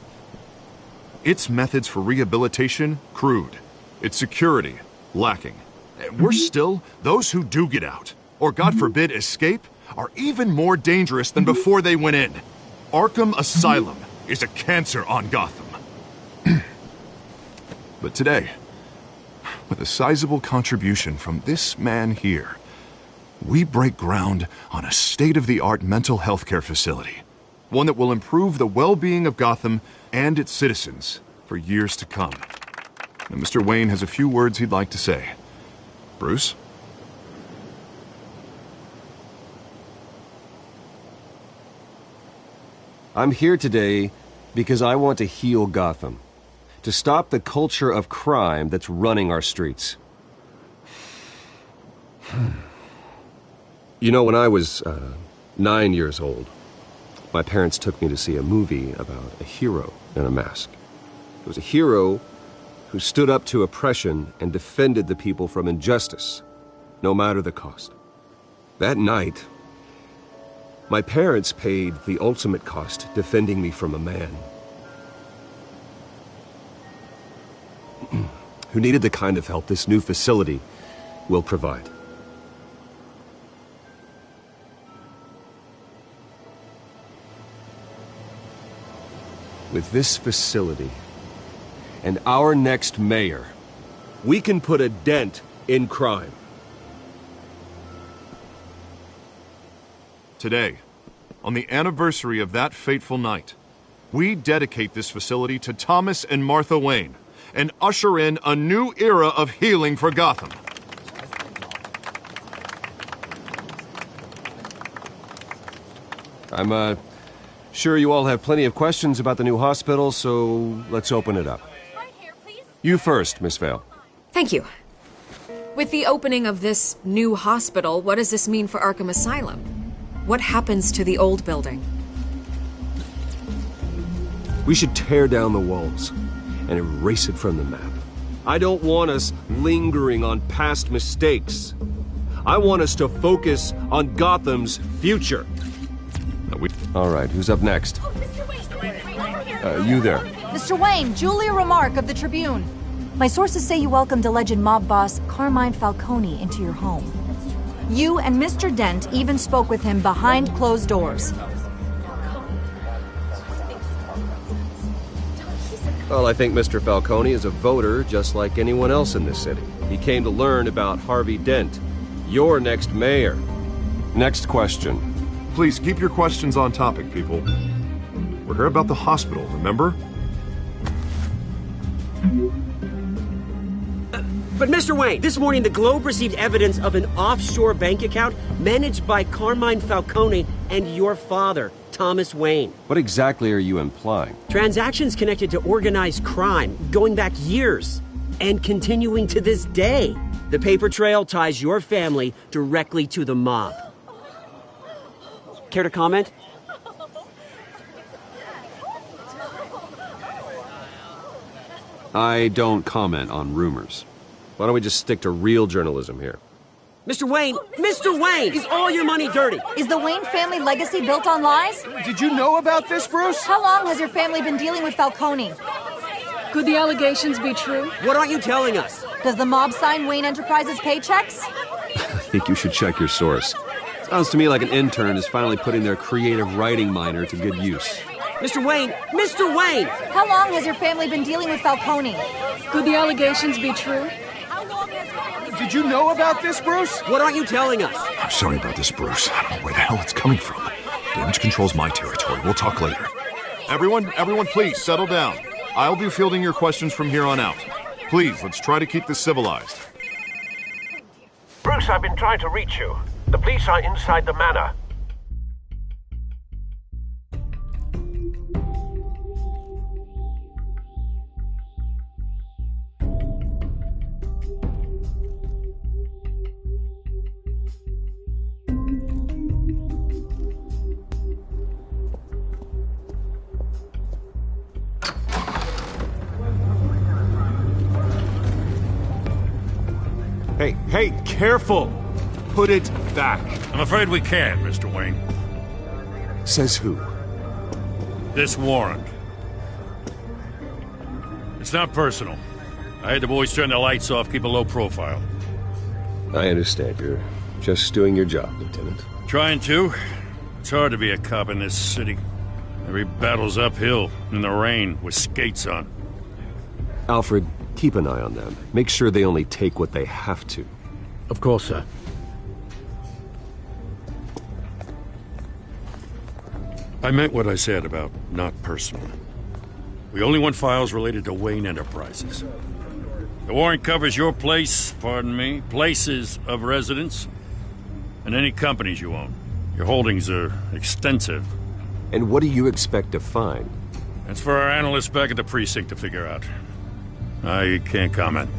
Its methods for rehabilitation, crude. Its security, lacking. Worse still, those who do get out, or God forbid escape, are even more dangerous than before they went in. Arkham Asylum is a cancer on Gotham. But today, with a sizable contribution from this man here, we break ground on a state-of-the-art mental health care facility. One that will improve the well-being of Gotham and its citizens for years to come. Now, Mr. Wayne has a few words he'd like to say. Bruce? I'm here today because I want to heal Gotham. To stop the culture of crime that's running our streets. You know, when I was 9 years old, my parents took me to see a movie about a hero in a mask. It was a hero who stood up to oppression and defended the people from injustice, no matter the cost. That night, my parents paid the ultimate cost defending me from a man who needed the kind of help this new facility will provide. With this facility and our next mayor, we can put a dent in crime. Today, on the anniversary of that fateful night, we dedicate this facility to Thomas and Martha Wayne, and usher in a new era of healing for Gotham. I'm, sure you all have plenty of questions about the new hospital, so let's open it up. You first, Miss Vale. Thank you. With the opening of this new hospital, what does this mean for Arkham Asylum? What happens to the old building? We should tear down the walls and erase it from the map. I don't want us lingering on past mistakes. I want us to focus on Gotham's future. All right, who's up next? You there. Mr. Wayne, Julia Remark of the Tribune. My sources say you welcomed alleged mob boss Carmine Falcone into your home. You and Mr. Dent even spoke with him behind closed doors. Well, I think Mr. Falcone is a voter just like anyone else in this city. He came to learn about Harvey Dent, your next mayor. Next question. Please keep your questions on topic, people. We're here about the hospital, remember? But Mr. Wayne, this morning the Globe received evidence of an offshore bank account managed by Carmine Falcone and your father, Thomas Wayne. What exactly are you implying? Transactions connected to organized crime, going back years, and continuing to this day. The paper trail ties your family directly to the mob. Care to comment? I don't comment on rumors. Why don't we just stick to real journalism here? Mr. Wayne, is all your money dirty? Is the Wayne family legacy built on lies? Did you know about this, Bruce? How long has your family been dealing with Falcone? Could the allegations be true? What aren't you telling us? Does the mob sign Wayne Enterprises paychecks? I think you should check your source. Sounds to me like an intern is finally putting their creative writing minor to good use. Mr. Wayne! How long has your family been dealing with Falcone? Could the allegations be true? Did you know about this, Bruce? What aren't you telling us? I'm sorry about this, Bruce. I don't know where the hell it's coming from. Damage control's my territory. We'll talk later. Everyone, please, settle down. I'll be fielding your questions from here on out. Please, let's try to keep this civilized. Bruce, I've been trying to reach you. The police are inside the manor. Hey, careful! Put it back. I'm afraid we can't, Mr. Wayne. Says who? This warrant. It's not personal. I had the boys turn the lights off, keep a low profile. I understand. You're just doing your job, Lieutenant. Trying to. It's hard to be a cop in this city. Every battle's uphill, in the rain, with skates on. Alfred, keep an eye on them. Make sure they only take what they have to. Of course, sir. I meant what I said about not personal. We only want files related to Wayne Enterprises. The warrant covers your places of residence, and any companies you own. Your holdings are extensive. And what do you expect to find? That's for our analysts back at the precinct to figure out. I can't comment.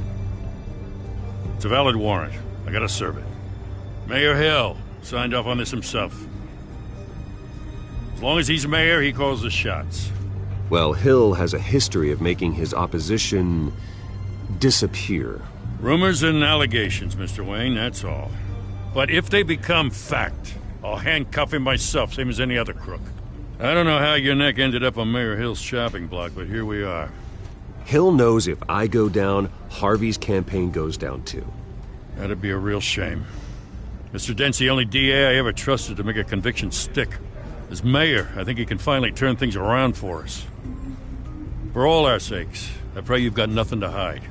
It's a valid warrant. I gotta serve it. Mayor Hill signed off on this himself. As long as he's mayor, he calls the shots. Well, Hill has a history of making his opposition disappear. Rumors and allegations, Mr. Wayne, that's all. But if they become fact, I'll handcuff him myself, same as any other crook. I don't know how your neck ended up on Mayor Hill's shopping block, but here we are. Hill knows if I go down, Harvey's campaign goes down too. That'd be a real shame. Mr. Dent's the only DA I ever trusted to make a conviction stick. As mayor, I think he can finally turn things around for us. For all our sakes, I pray you've got nothing to hide.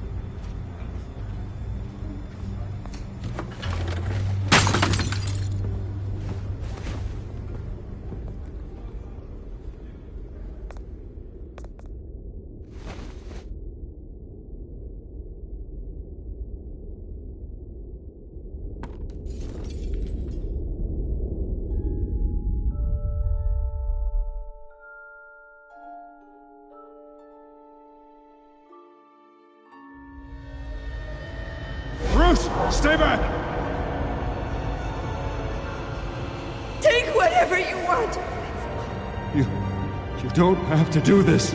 Stay back! Take whatever you want. You don't have to do this.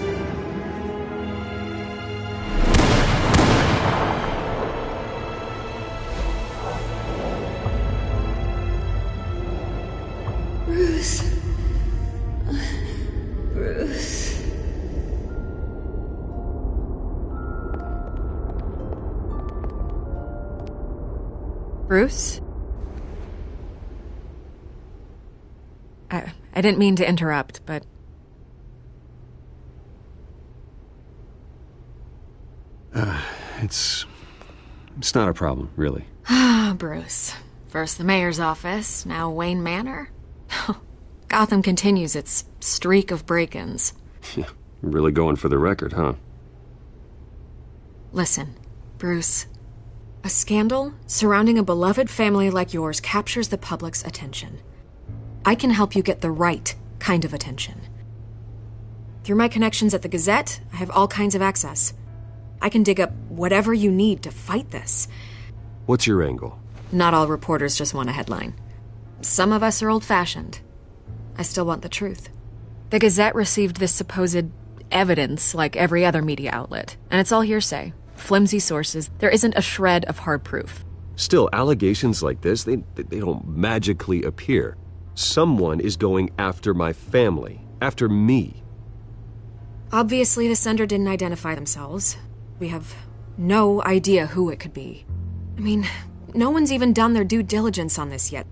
Bruce. Bruce. Bruce? I didn't mean to interrupt, but... It's not a problem, really. Ah, Bruce. First the mayor's office, now Wayne Manor. Gotham continues its streak of break-ins. Yeah, really going for the record, huh? Listen, Bruce. A scandal surrounding a beloved family like yours captures the public's attention. I can help you get the right kind of attention. Through my connections at the Gazette, I have all kinds of access. I can dig up whatever you need to fight this. What's your angle? Not all reporters just want a headline. Some of us are old-fashioned. I still want the truth. The Gazette received this supposed evidence like every other media outlet, and it's all hearsay. Flimsy sources. There isn't a shred of hard proof. Still, allegations like this, they don't magically appear. Someone is going after my family, after me. Obviously, the sender didn't identify themselves. We have no idea who it could be. I mean, no one's even done their due diligence on this yet.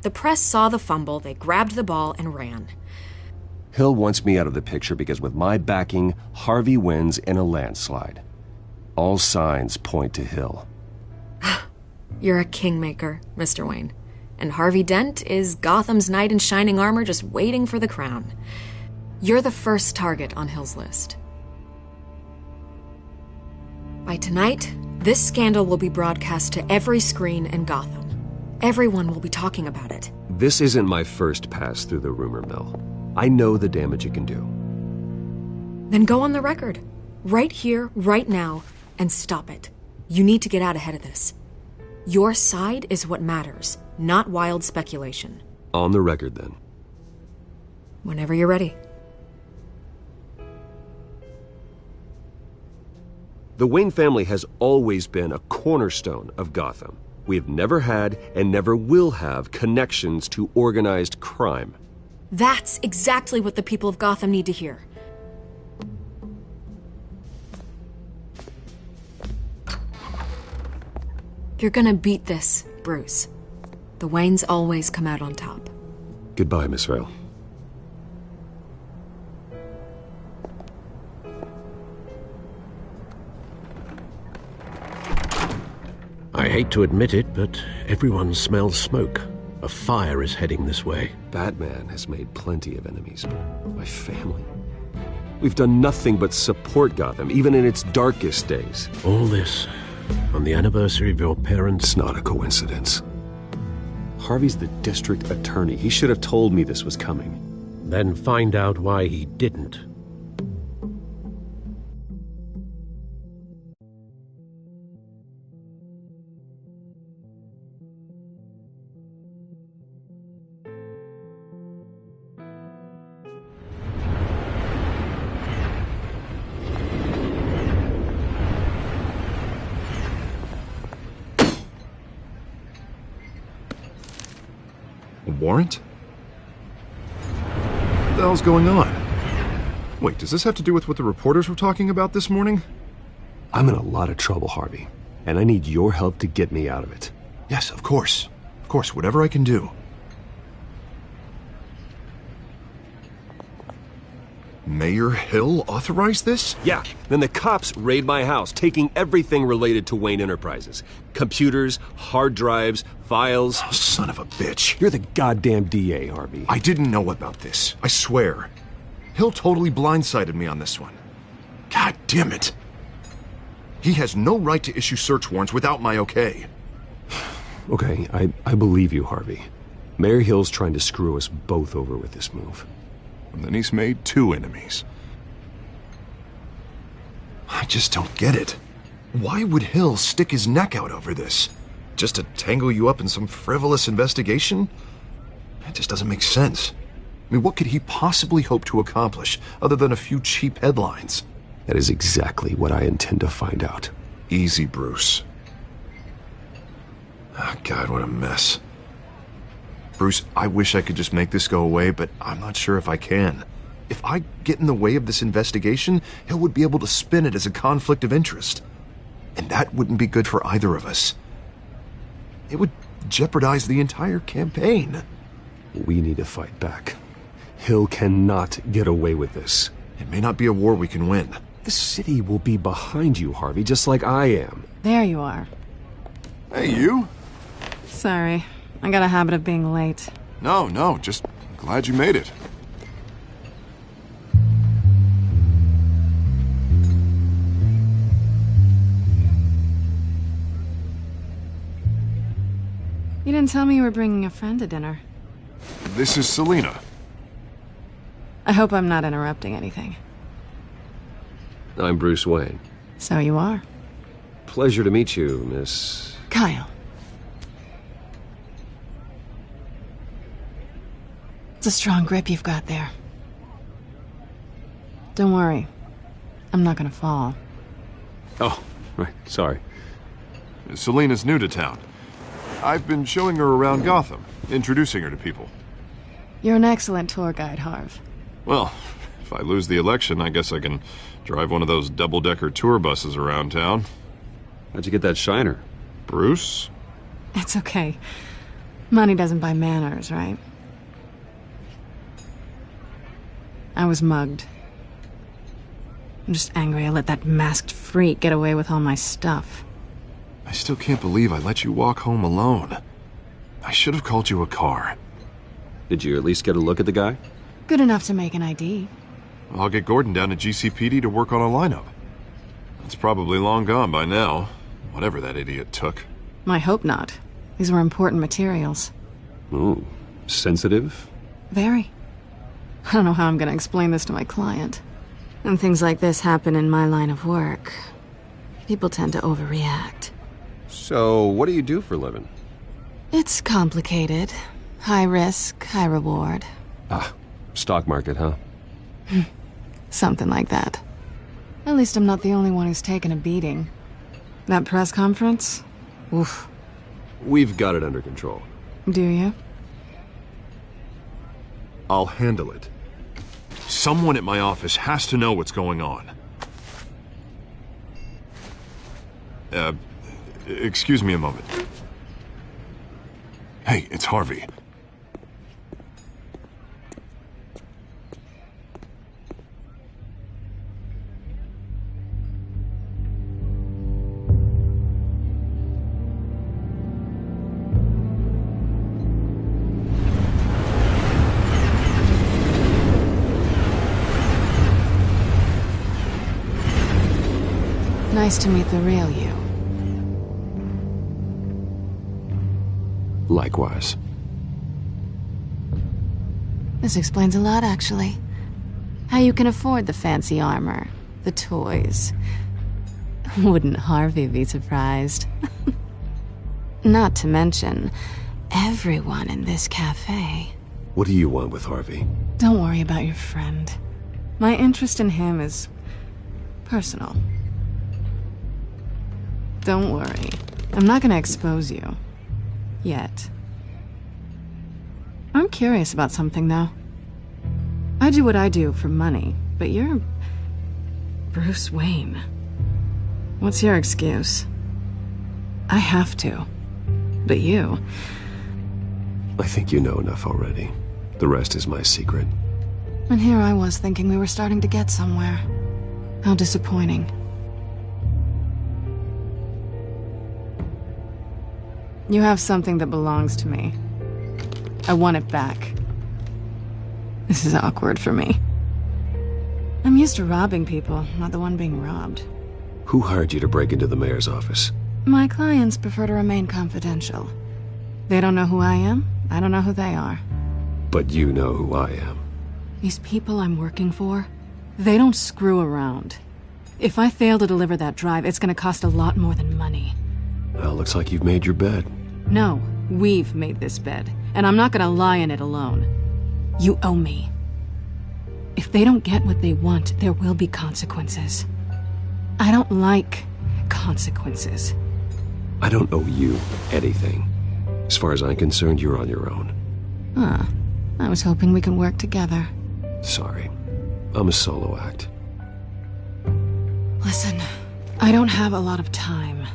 The press saw the fumble, they grabbed the ball and ran. Hill wants me out of the picture because with my backing, Harvey wins in a landslide. All signs point to Hill. You're a kingmaker, Mr. Wayne. And Harvey Dent is Gotham's knight in shining armor just waiting for the crown. You're the first target on Hill's list. By tonight, this scandal will be broadcast to every screen in Gotham. Everyone will be talking about it. This isn't my first pass through the rumor mill. I know the damage it can do. Then go on the record. Right here, right now, and stop it. You need to get out ahead of this. Your side is what matters, not wild speculation. On the record, then. Whenever you're ready. The Wayne family has always been a cornerstone of Gotham. We have never had and never will have connections to organized crime. That's exactly what the people of Gotham need to hear. You're gonna beat this, Bruce. The Waynes always come out on top. Goodbye, Miss Vale. I hate to admit it, but everyone smells smoke. A fire is heading this way. Batman has made plenty of enemies, but my family... We've done nothing but support Gotham, even in its darkest days. All this on the anniversary of your parents'... It's not a coincidence. Harvey's the district attorney. He should have told me this was coming. Then find out why he didn't. Warrant? What the hell's going on? Wait, does this have to do with what the reporters were talking about this morning? I'm in a lot of trouble, Harvey, and I need your help to get me out of it. Yes, of course. Of course, whatever I can do. Mayor Hill authorized this? Yeah, then the cops raid my house, taking everything related to Wayne Enterprises. Computers, hard drives, files. Oh, son of a bitch. You're the goddamn DA, Harvey. I didn't know about this. I swear. Hill totally blindsided me on this one. God damn it. He has no right to issue search warrants without my okay. Okay, I believe you, Harvey. Mayor Hill's trying to screw us both over with this move. And then he's made 2 enemies. I just don't get it. Why would Hill stick his neck out over this? just to tangle you up in some frivolous investigation? That just doesn't make sense. I mean, what could he possibly hope to accomplish other than a few cheap headlines? That is exactly what I intend to find out. Easy, Bruce. Oh, God, what a mess. Bruce, I wish I could just make this go away, but I'm not sure if I can. If I get in the way of this investigation, Hill would be able to spin it as a conflict of interest. And that wouldn't be good for either of us. It would jeopardize the entire campaign. We need to fight back. Hill cannot get away with this. It may not be a war we can win. The city will be behind you, Harvey, just like I am. There you are. Hey, you. Sorry. I got a habit of being late. No, just glad you made it. You didn't tell me you were bringing a friend to dinner. This is Selina. I hope I'm not interrupting anything. I'm Bruce Wayne. So you are. Pleasure to meet you, Miss... Kyle. It's a strong grip you've got there. Don't worry. I'm not gonna fall. Oh, right. Sorry. Selina's new to town. I've been showing her around Gotham, introducing her to people. You're an excellent tour guide, Harv. Well, if I lose the election, I guess I can drive one of those double-decker tour buses around town. How'd you get that shiner? Bruce? It's okay. Money doesn't buy manners, right? I was mugged. I'm just angry I let that masked freak get away with all my stuff. I still can't believe I let you walk home alone. I should have called you a car. Did you at least get a look at the guy? Good enough to make an ID. I'll get Gordon down to GCPD to work on a lineup. It's probably long gone by now, whatever that idiot took. I hope not. These were important materials. Ooh, sensitive? Very. I don't know how I'm gonna explain this to my client. When things like this happen in my line of work, people tend to overreact. So, what do you do for a living? It's complicated. High risk, high reward. Ah, stock market, huh? Something like that. At least I'm not the only one who's taken a beating. That press conference? Oof. We've got it under control. Do you? I'll handle it. Someone at my office has to know what's going on. Excuse me a moment. Hey, it's Harvey. Nice to meet the real you. Likewise. This explains a lot, actually. How you can afford the fancy armor, the toys. Wouldn't Harvey be surprised? Not to mention, everyone in this cafe. What do you want with Harvey? Don't worry about your friend. My interest in him is personal. Don't worry. I'm not gonna expose you. Yet. I'm curious about something, though. I do what I do for money, but you're Bruce Wayne. What's your excuse? I have to. But you... I think you know enough already. The rest is my secret. And here I was thinking we were starting to get somewhere. How disappointing. You have something that belongs to me. I want it back. This is awkward for me. I'm used to robbing people, not the one being robbed. Who hired you to break into the mayor's office? My clients prefer to remain confidential. They don't know who I am, I don't know who they are. But you know who I am. These people I'm working for, they don't screw around. If I fail to deliver that drive, it's gonna cost a lot more than money. Well, looks like you've made your bed. No, we've made this bed, and I'm not gonna lie in it alone. You owe me. If they don't get what they want, there will be consequences. I don't like consequences. I don't owe you anything. As far as I'm concerned, you're on your own. I was hoping we could work together. Sorry. I'm a solo act. Listen, I don't have a lot of time.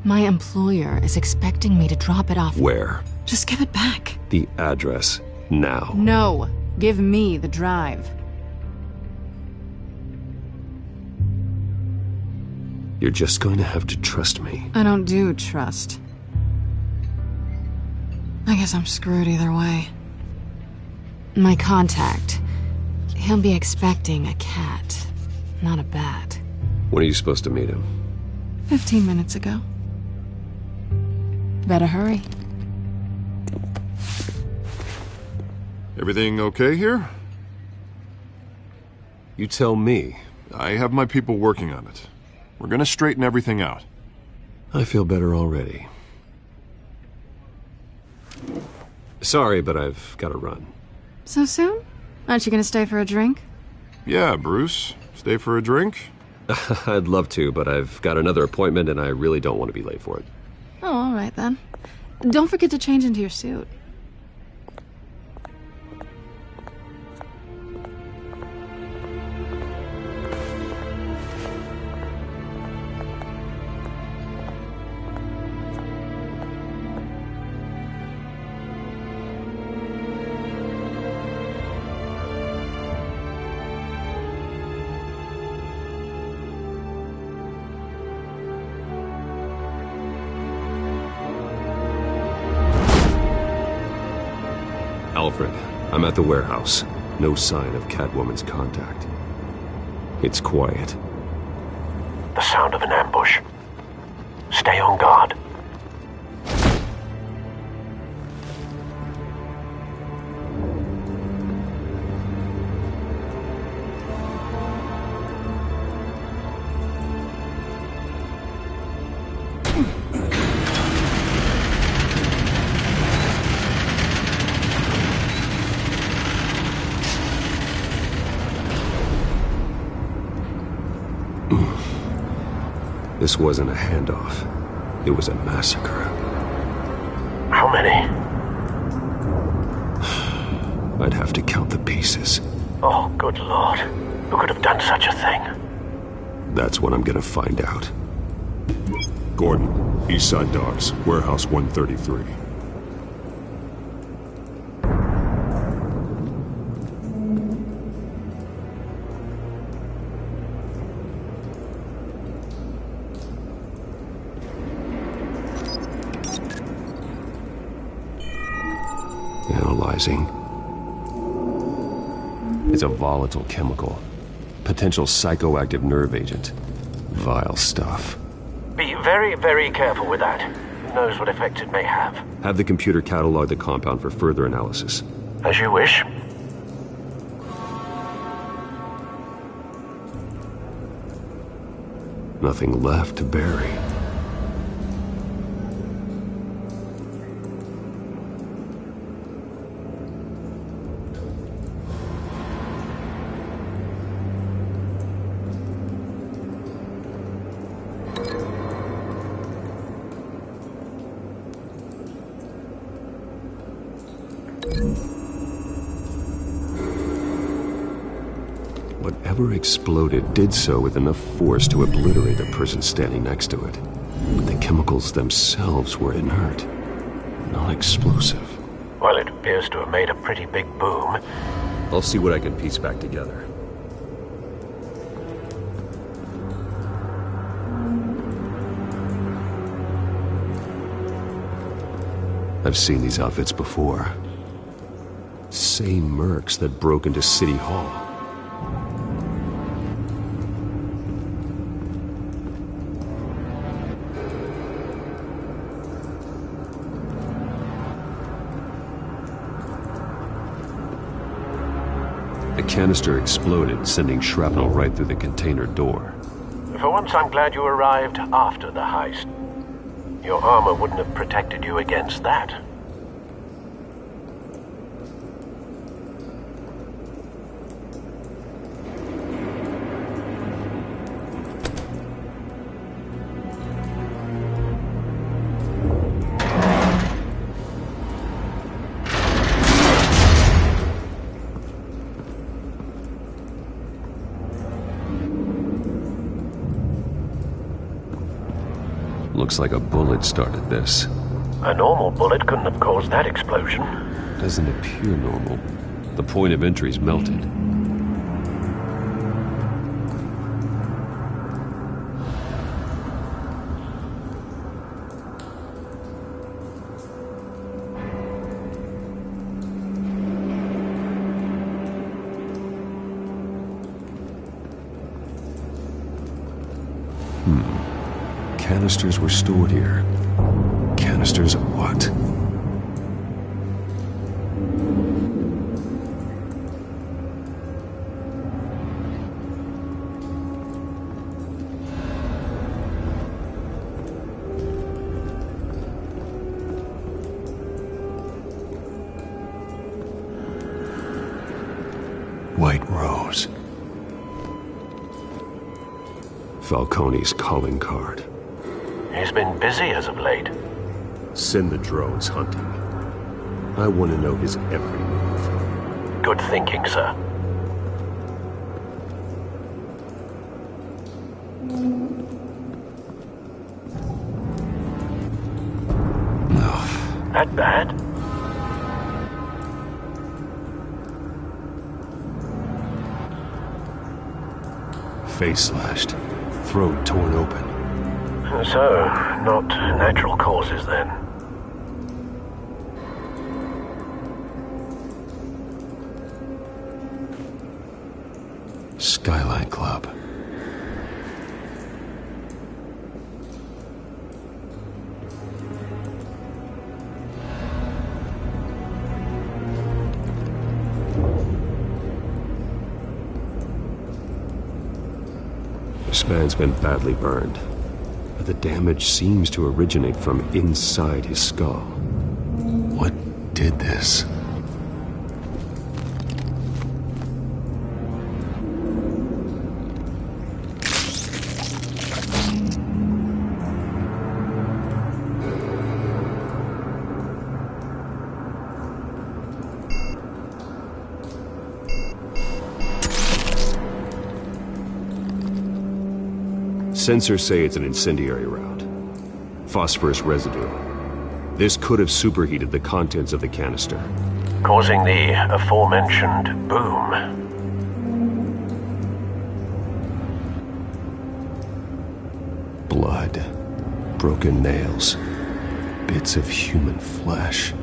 My employer is expecting me to drop it off. Where? Just give it back. The address, now. No, give me the drive. You're just going to have to trust me. I don't do trust. I guess I'm screwed either way. My contact, he'll be expecting a cat, not a bat. When are you supposed to meet him? 15 minutes ago. Better hurry. Everything okay here? You tell me. I have my people working on it. We're gonna straighten everything out. I feel better already. Sorry, but I've got to run. So soon? Aren't you gonna stay for a drink? Yeah, Bruce. Stay for a drink? I'd love to, but I've got another appointment and I really don't want to be late for it. Oh, all right then. Don't forget to change into your suit. Alfred, I'm at the warehouse. No sign of Catwoman's contact. It's quiet. The sound of an ambush. Stay on guard. This wasn't a handoff. It was a massacre. How many? I'd have to count the pieces. Oh, good Lord. Who could have done such a thing? That's what I'm gonna find out. Gordon, Eastside Docks, Warehouse 133. Analyzing. It's a volatile chemical. Potential psychoactive nerve agent. Vile stuff. Be very, very careful with that. Who knows what effect it may have. Have the computer catalog the compound for further analysis. As you wish. Nothing left to bury. Whatever exploded did so with enough force to obliterate the person standing next to it. But the chemicals themselves were inert, not explosive. Well, it appears to have made a pretty big boom. I'll see what I can piece back together. I've seen these outfits before. Same mercs that broke into City Hall. The canister exploded, sending shrapnel right through the container door. For once, I'm glad you arrived after the heist. Your armor wouldn't have protected you against that. Looks like a bullet started this. A normal bullet couldn't have caused that explosion. Doesn't appear normal. The point of entry's melted. Canisters were stored here. Canisters of what? White Rose. Falcone's calling card. He's been busy as of late. Send the drones hunting. I want to know his every move. Good thinking, sir. No. That bad? Face slashed. Throat torn open. So, not natural causes then. Skyline Club. This man's been badly burned. The damage seems to originate from inside his skull. What did this? Sensors say it's an incendiary round. Phosphorus residue. This could have superheated the contents of the canister, causing the aforementioned boom. Blood. Broken nails. Bits of human flesh.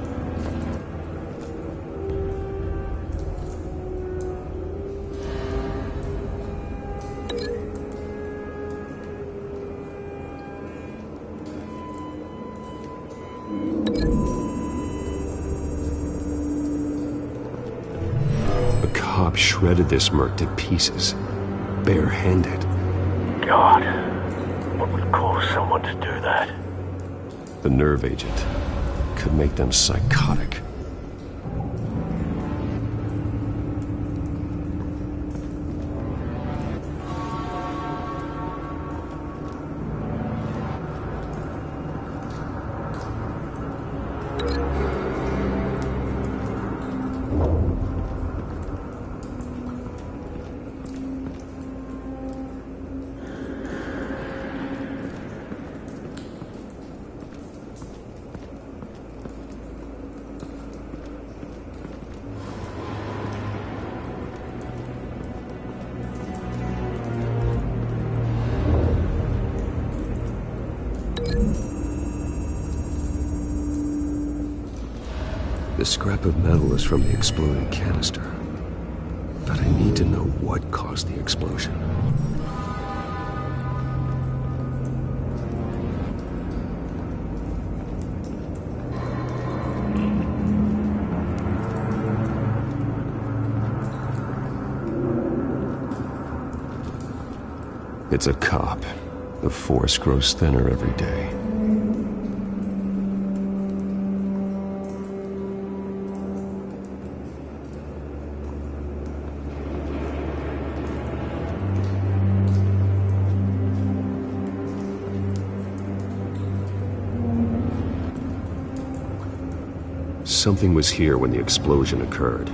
Shredded this merc to pieces, barehanded. God, what would cause someone to do that? The nerve agent could make them psychotic. The scrap of metal is from the exploded canister. But I need to know what caused the explosion. It's a cop. The force grows thinner every day. Something was here when the explosion occurred.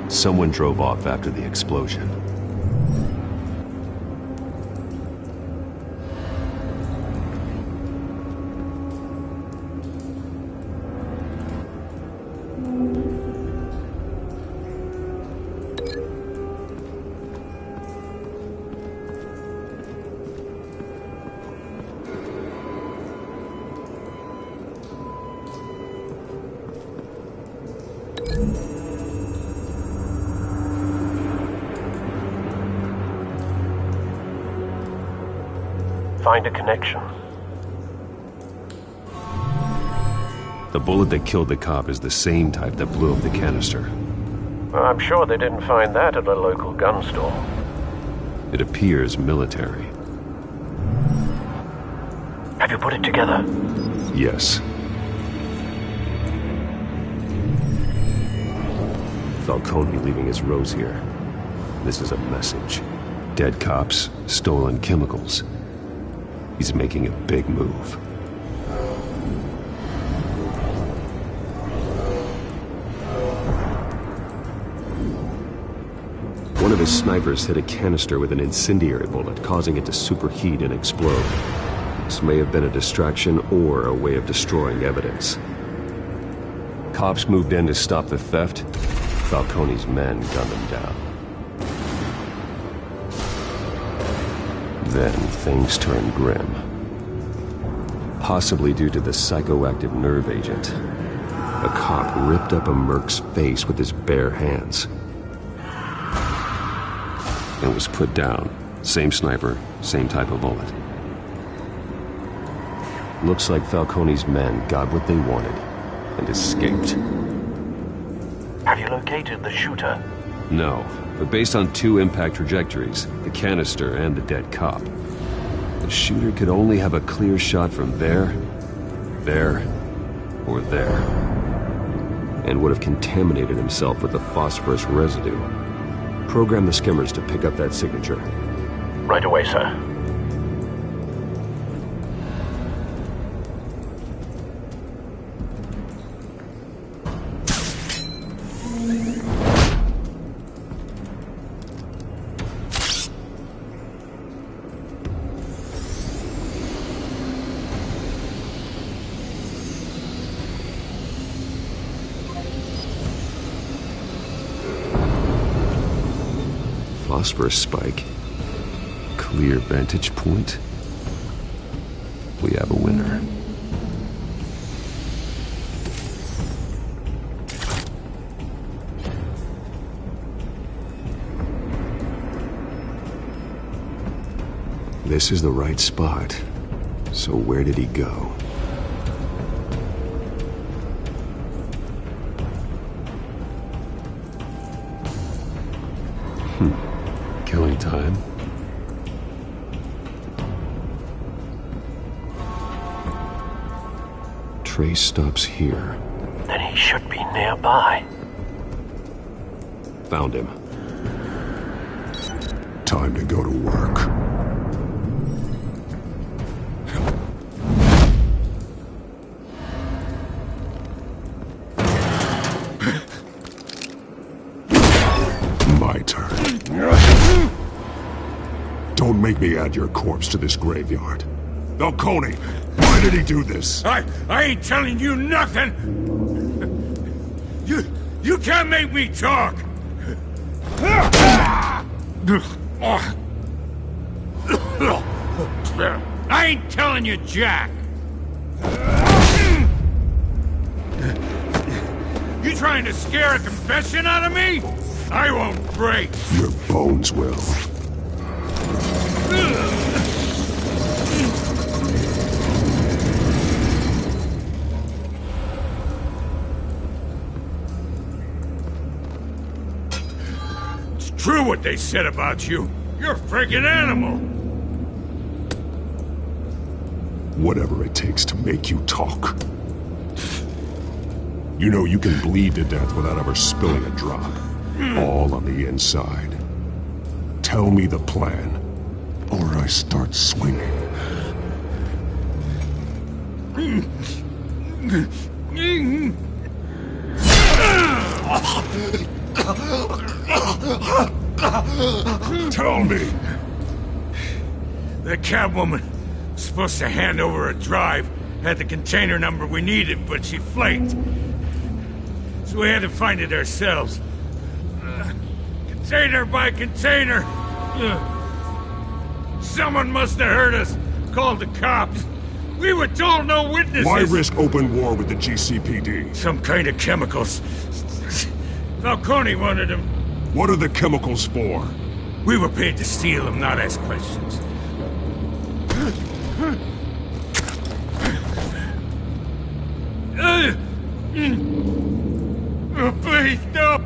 Someone drove off after the explosion. Find a connection. The bullet that killed the cop is the same type that blew up the canister. Well, I'm sure they didn't find that at a local gun store. It appears military. Have you put it together? Yes. Falcone leaving his rose here. This is a message. Dead cops, stolen chemicals. He's making a big move. One of his snipers hit a canister with an incendiary bullet, causing it to superheat and explode. This may have been a distraction or a way of destroying evidence. Cops moved in to stop the theft. Falcone's men gunned them down. Then things turned grim. Possibly due to the psychoactive nerve agent. A cop ripped up a merc's face with his bare hands. And was put down. Same sniper, same type of bullet. Looks like Falcone's men got what they wanted and escaped. Have you located the shooter? No, but based on 2 impact trajectories, the canister and the dead cop, the shooter could only have a clear shot from there, or there, and would have contaminated himself with the phosphorus residue. Program the skimmers to pick up that signature. Right away, sir. Phosphorus spike. Clear vantage point. We have a winner. This is the right spot. So where did he go? Killing time. Trace stops here. Then he should be nearby. Found him. Time to go to work. My turn. Don't make me add your corpse to this graveyard. Falcone, why did he do this? I ain't telling you nothing! You can't make me talk! I ain't telling you jack! You trying to scare a confession out of me? I won't break! Your bones will. It's true what they said about you. You're a friggin' animal. Whatever it takes to make you talk. You know you can bleed to death without ever spilling a drop. All on the inside. Tell me the plan, or I start swinging. Tell me! The catwoman was supposed to hand over a drive, had the container number we needed, but she flaked. So we had to find it ourselves. Container by container. Someone must have heard us, called the cops. We were told no witnesses. Why risk open war with the GCPD? Some kind of chemicals. Falcone wanted them. What are the chemicals for? We were paid to steal them, not ask questions. Please, no!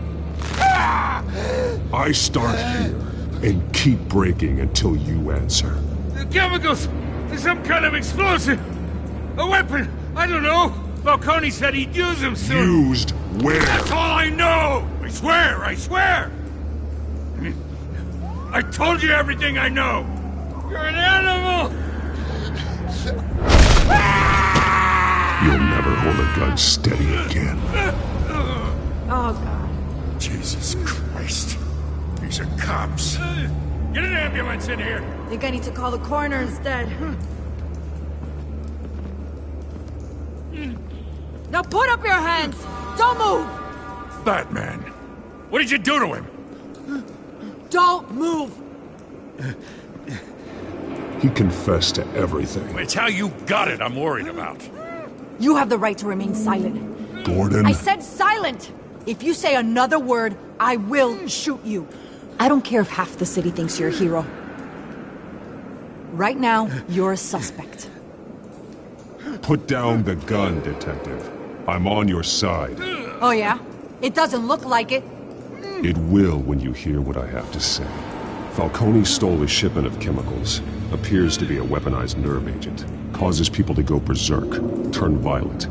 I start here and keep breaking until you answer. The chemicals! Some kind of explosive! A weapon! I don't know! Falcone said he'd use him soon. Used where? That's all I know! I swear, I swear! I told you everything I know! You're an animal! You'll never hold a gun steady again. Oh, God. Jesus Christ. These are cops. Get an ambulance in here! Think I need to call the coroner instead. Now put up your hands! Don't move! Batman, what did you do to him? Don't move! He confessed to everything. It's how you got it I'm worried about. You have the right to remain silent. Gordon? I said silent! If you say another word, I will shoot you. I don't care if half the city thinks you're a hero. Right now, you're a suspect. Put down the gun, Detective. I'm on your side. Oh yeah? It doesn't look like it. It will when you hear what I have to say. Falcone stole a shipment of chemicals. Appears to be a weaponized nerve agent. Causes people to go berserk, turn violent.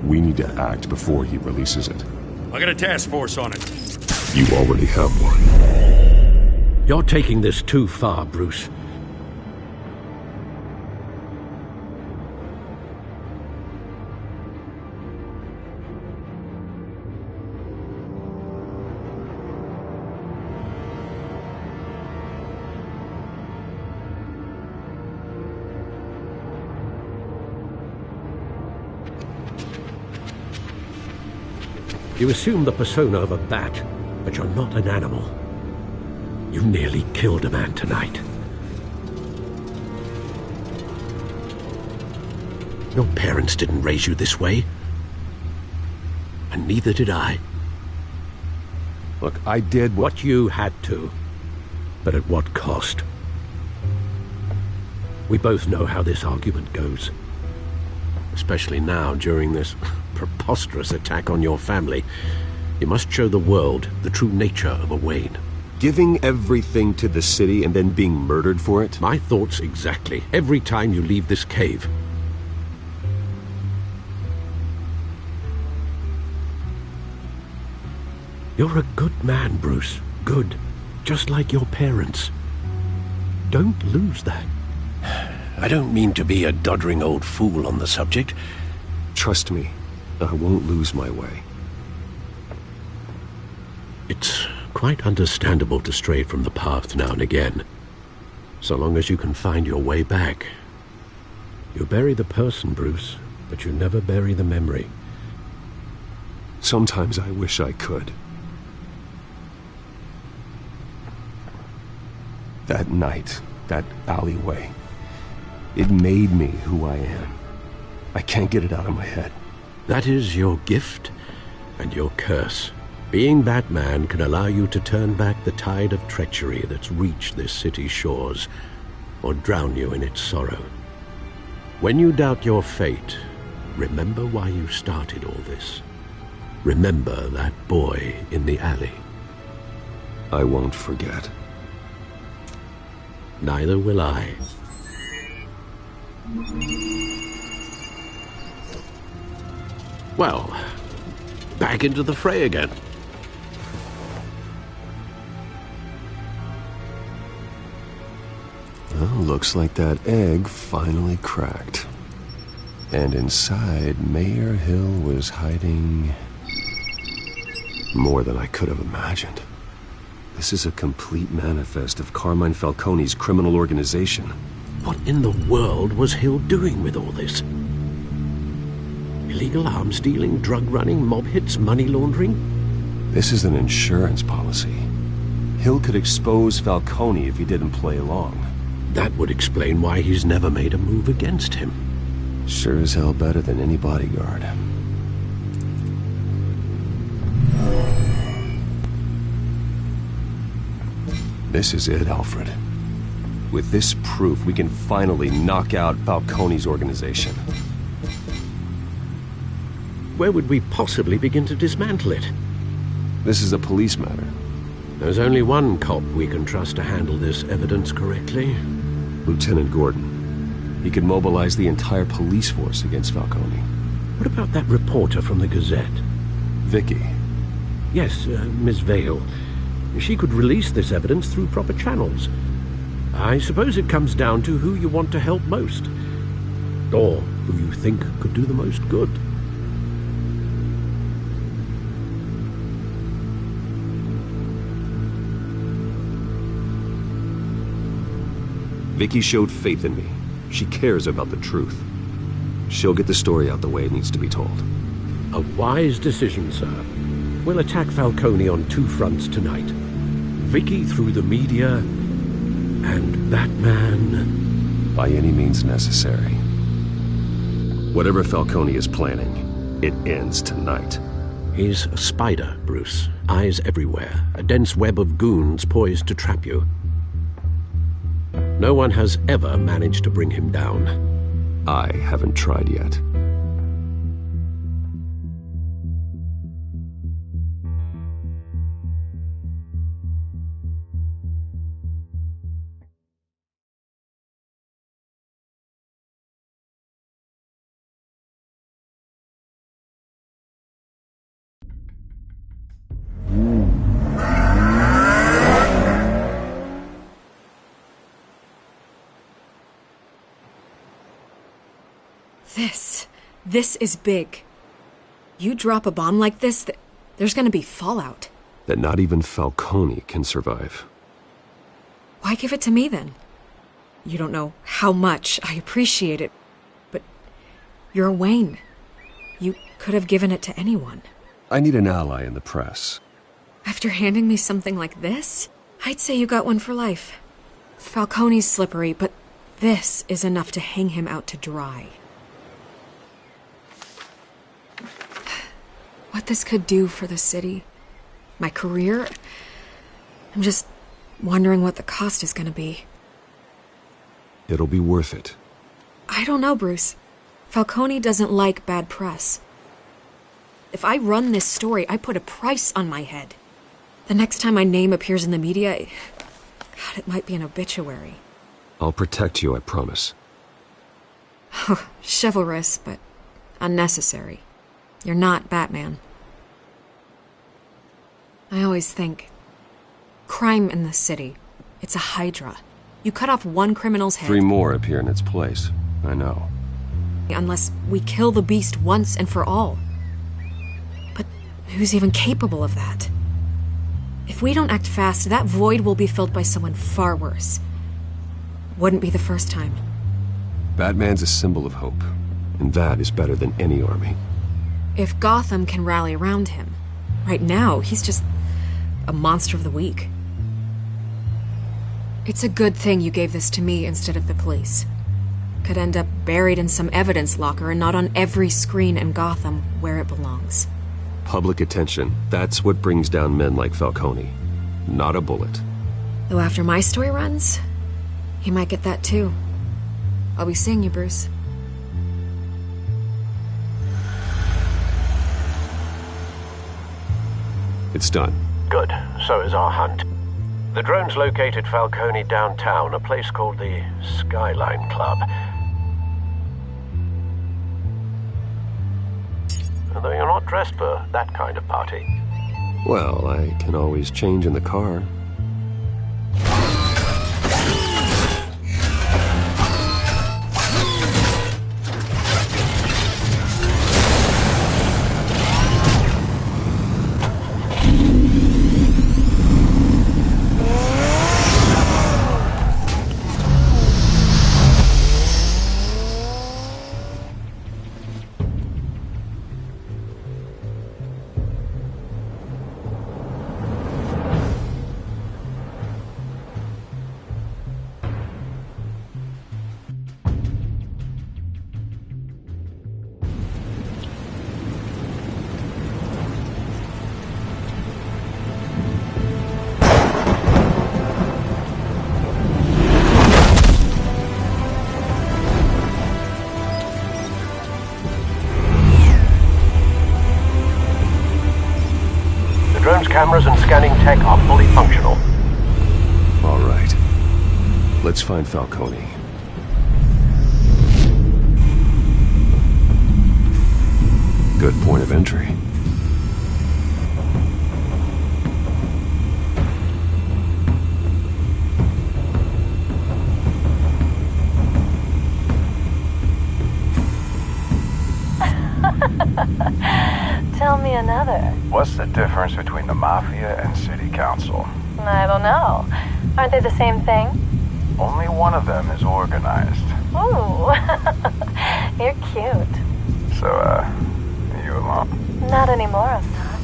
We need to act before he releases it. I got a task force on it. You already have one. You're taking this too far, Bruce. You assume the persona of a bat, but you're not an animal. You nearly killed a man tonight. Your parents didn't raise you this way. And neither did I. Look, I did what you had to. But at what cost? We both know how this argument goes. Especially now, during this preposterous attack on your family. You must show the world the true nature of a Wayne. Giving everything to the city and then being murdered for it? My thoughts exactly. Every time you leave this cave. You're a good man, Bruce. Good. Just like your parents. Don't lose that. I don't mean to be a doddering old fool on the subject. Trust me, I won't lose my way. It's quite understandable to stray from the path now and again. So long as you can find your way back. You bury the person, Bruce, but you never bury the memory. Sometimes I wish I could. That night, that alleyway, it made me who I am. I can't get it out of my head. That is your gift and your curse. Being Batman can allow you to turn back the tide of treachery that's reached this city's shores, or drown you in its sorrow. When you doubt your fate, remember why you started all this. Remember that boy in the alley. I won't forget. Neither will I. Well, back into the fray again. Well, looks like that egg finally cracked. And inside, Mayor Hill was hiding more than I could have imagined. This is a complete manifest of Carmine Falcone's criminal organization. What in the world was Hill doing with all this? Illegal arms dealing, drug running, mob hits, money laundering? This is an insurance policy. Hill could expose Falcone if he didn't play along. That would explain why he's never made a move against him. Sure as hell better than any bodyguard. This is it, Alfred. With this proof, we can finally knock out Falcone's organization. Where would we possibly begin to dismantle it? This is a police matter. There's only one cop we can trust to handle this evidence correctly. Lieutenant Gordon. He could mobilize the entire police force against Falcone. What about that reporter from the Gazette? Vicki. Yes, Miss Vale. She could release this evidence through proper channels. I suppose it comes down to who you want to help most. Or who you think could do the most good. Vicki showed faith in me. She cares about the truth. She'll get the story out the way it needs to be told. A wise decision, sir. We'll attack Falcone on 2 fronts tonight. Vicki through the media, and that man... by any means necessary. Whatever Falcone is planning, it ends tonight. He's a spider, Bruce. Eyes everywhere. A dense web of goons poised to trap you. No one has ever managed to bring him down. I haven't tried yet. This is big. You drop a bomb like this, there's gonna be fallout. That not even Falcone can survive. Why give it to me, then? You don't know how much I appreciate it, but you're Wayne. You could have given it to anyone. I need an ally in the press. After handing me something like this, I'd say you got one for life. Falcone's slippery, but this is enough to hang him out to dry. What this could do for the city, my career, I'm just wondering what the cost is going to be. It'll be worth it. I don't know, Bruce. Falcone doesn't like bad press. If I run this story, I put a price on my head. The next time my name appears in the media, God, it might be an obituary. I'll protect you, I promise. Chivalrous, but unnecessary. You're not Batman. I always think, crime in the city, it's a hydra. You cut off one criminal's head... 3 more appear in its place. I know. Unless we kill the beast once and for all. But who's even capable of that? If we don't act fast, that void will be filled by someone far worse. Wouldn't be the first time. Batman's a symbol of hope, and that is better than any army. If Gotham can rally around him, right now, he's just a monster of the week. It's a good thing you gave this to me instead of the police. Could end up buried in some evidence locker and not on every screen in Gotham where it belongs. Public attention, that's what brings down men like Falcone. Not a bullet. Though after my story runs, he might get that too. I'll be seeing you, Bruce. It's done. Good. So is our hunt. The drone's located Falcone downtown, a place called the Skyline Club. Although you're not dressed for that kind of party. Well, I can always change in the car. Cameras and scanning tech are fully functional. All right. Let's find Falcone. good point of entry. Tell me another. What's the difference between the Mafia and City Council? I don't know. Aren't they the same thing? Only one of them is organized. Ooh, you're cute. So, are you alone? Not anymore, I'm not.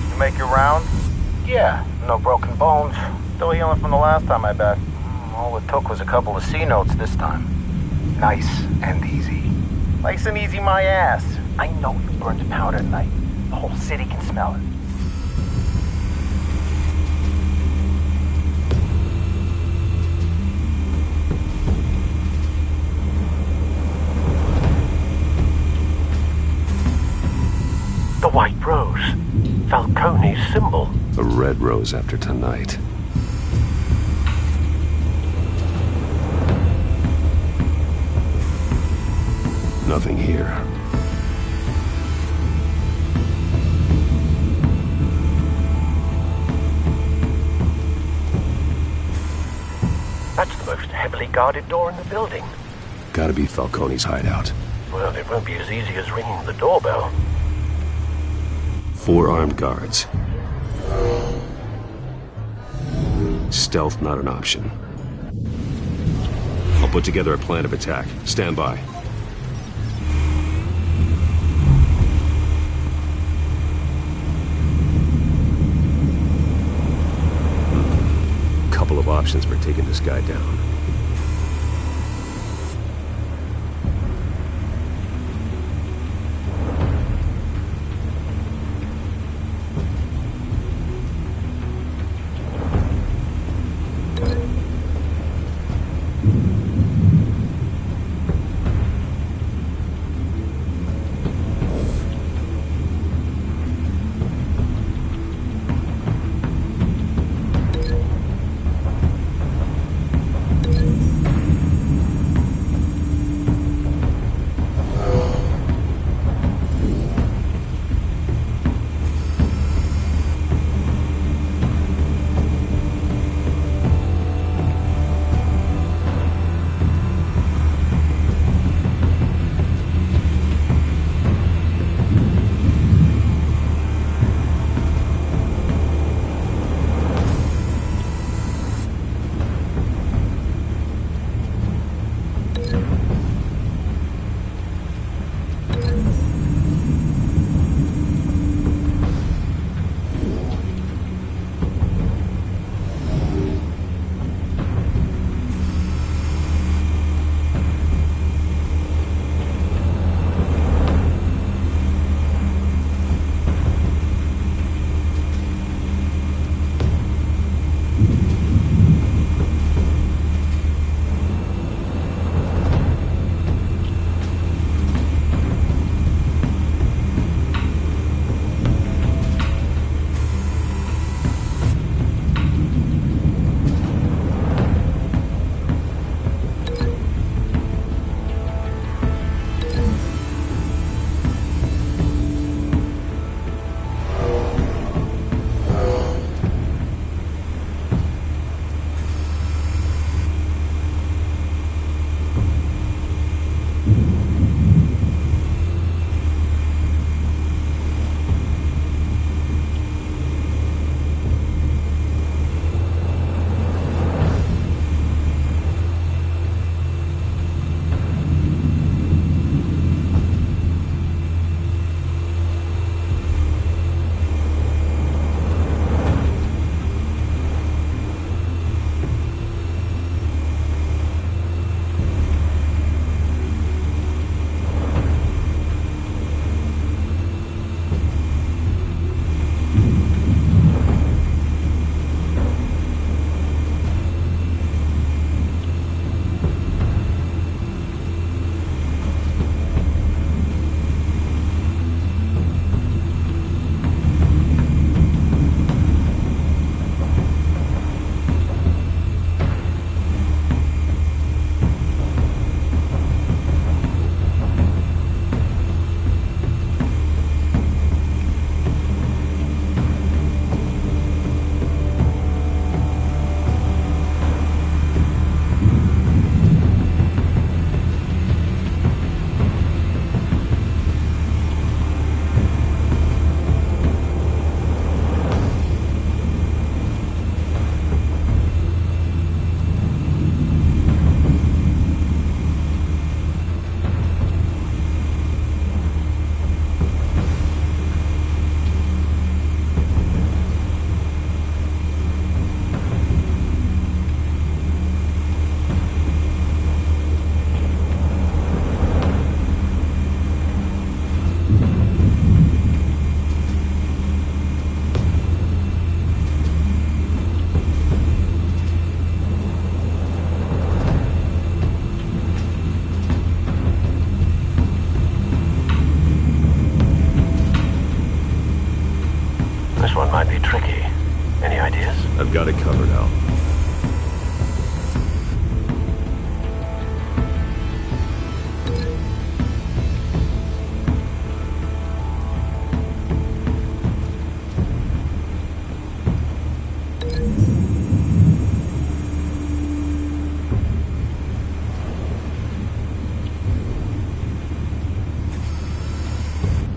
You make your round? Yeah, no broken bones. Still healing from the last time, I bet. All it took was a couple of C notes this time. Nice and easy. Nice and easy my ass. I know you burned powder tonight. The whole city can smell it. The white rose. Falcone's symbol. A red rose after tonight. Nothing here. That's the most heavily guarded door in the building. Gotta be Falcone's hideout. Well, it won't be as easy as ringing the doorbell. 4 armed guards. Stealth not an option. I'll put together a plan of attack. Stand by. Couple of options for taking this guy down. got it covered, Al.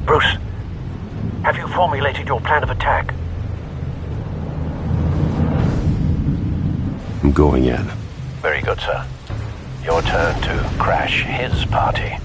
Bruce, have you formulated your plan of attack? I'm going in. Very good, sir. Your turn to crash his party.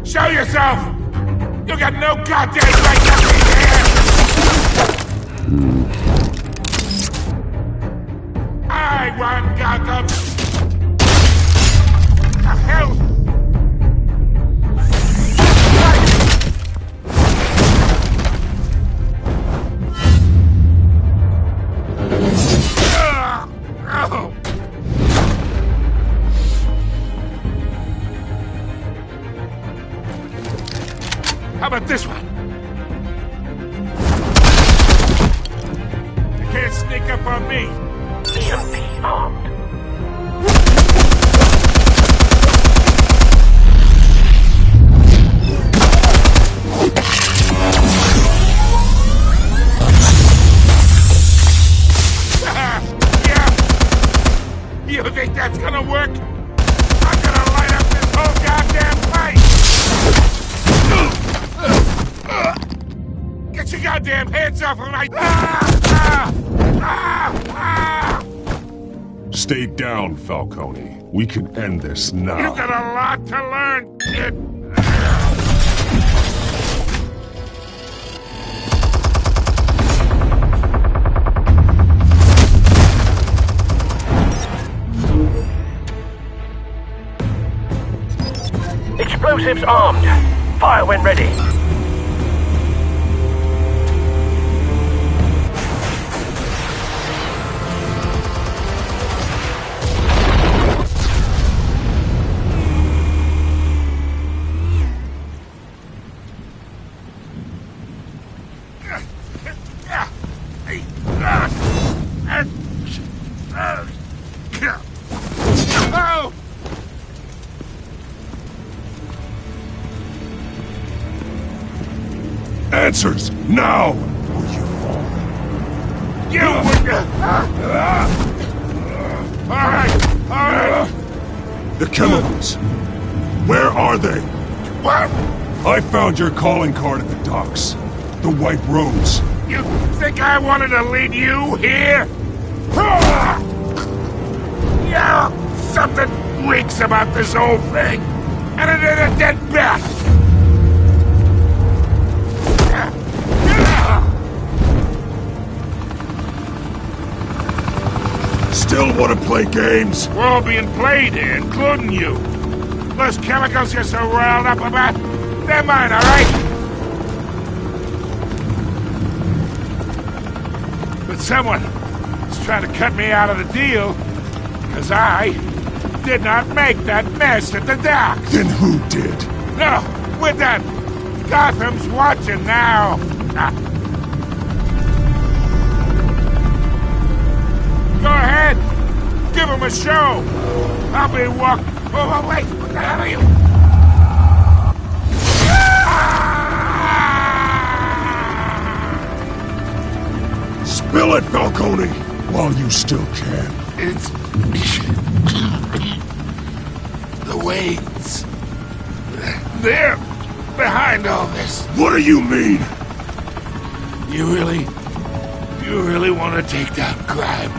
Show yourself! You got no goddamn right to be here! I won Gotham! The hell? How about this one? You can't sneak up on me. EMP armed. Yeah. You think that's gonna work? I'm gonna light up this whole goddamn place! Get your goddamn hands off of my... Stay down, Falcone. We can end this now. You got a lot to learn, kid. Explosives armed. Fire when ready. Answers, now! Or you fall. You Alright! The chemicals. Where are they? What? I found your calling card at the docks. The White Rose. You think I wanted to lead you here? Yeah, something reeks about this whole thing. And it ain't a dead bat. Still want to play games? We're all being played here, including you. Those chemicals you're so riled up about, they're mine, all right? But someone is trying to cut me out of the deal, because I did not make that mess at the dock. Then who did? No, we're done. Gotham's watching now. Go ahead. Give him a show. I'll be walking. Oh, wait. What the hell are you? Spill it, Falcone, while you still can. It's... the Waynes. They're behind all this. What do you mean? You really want to take down crime?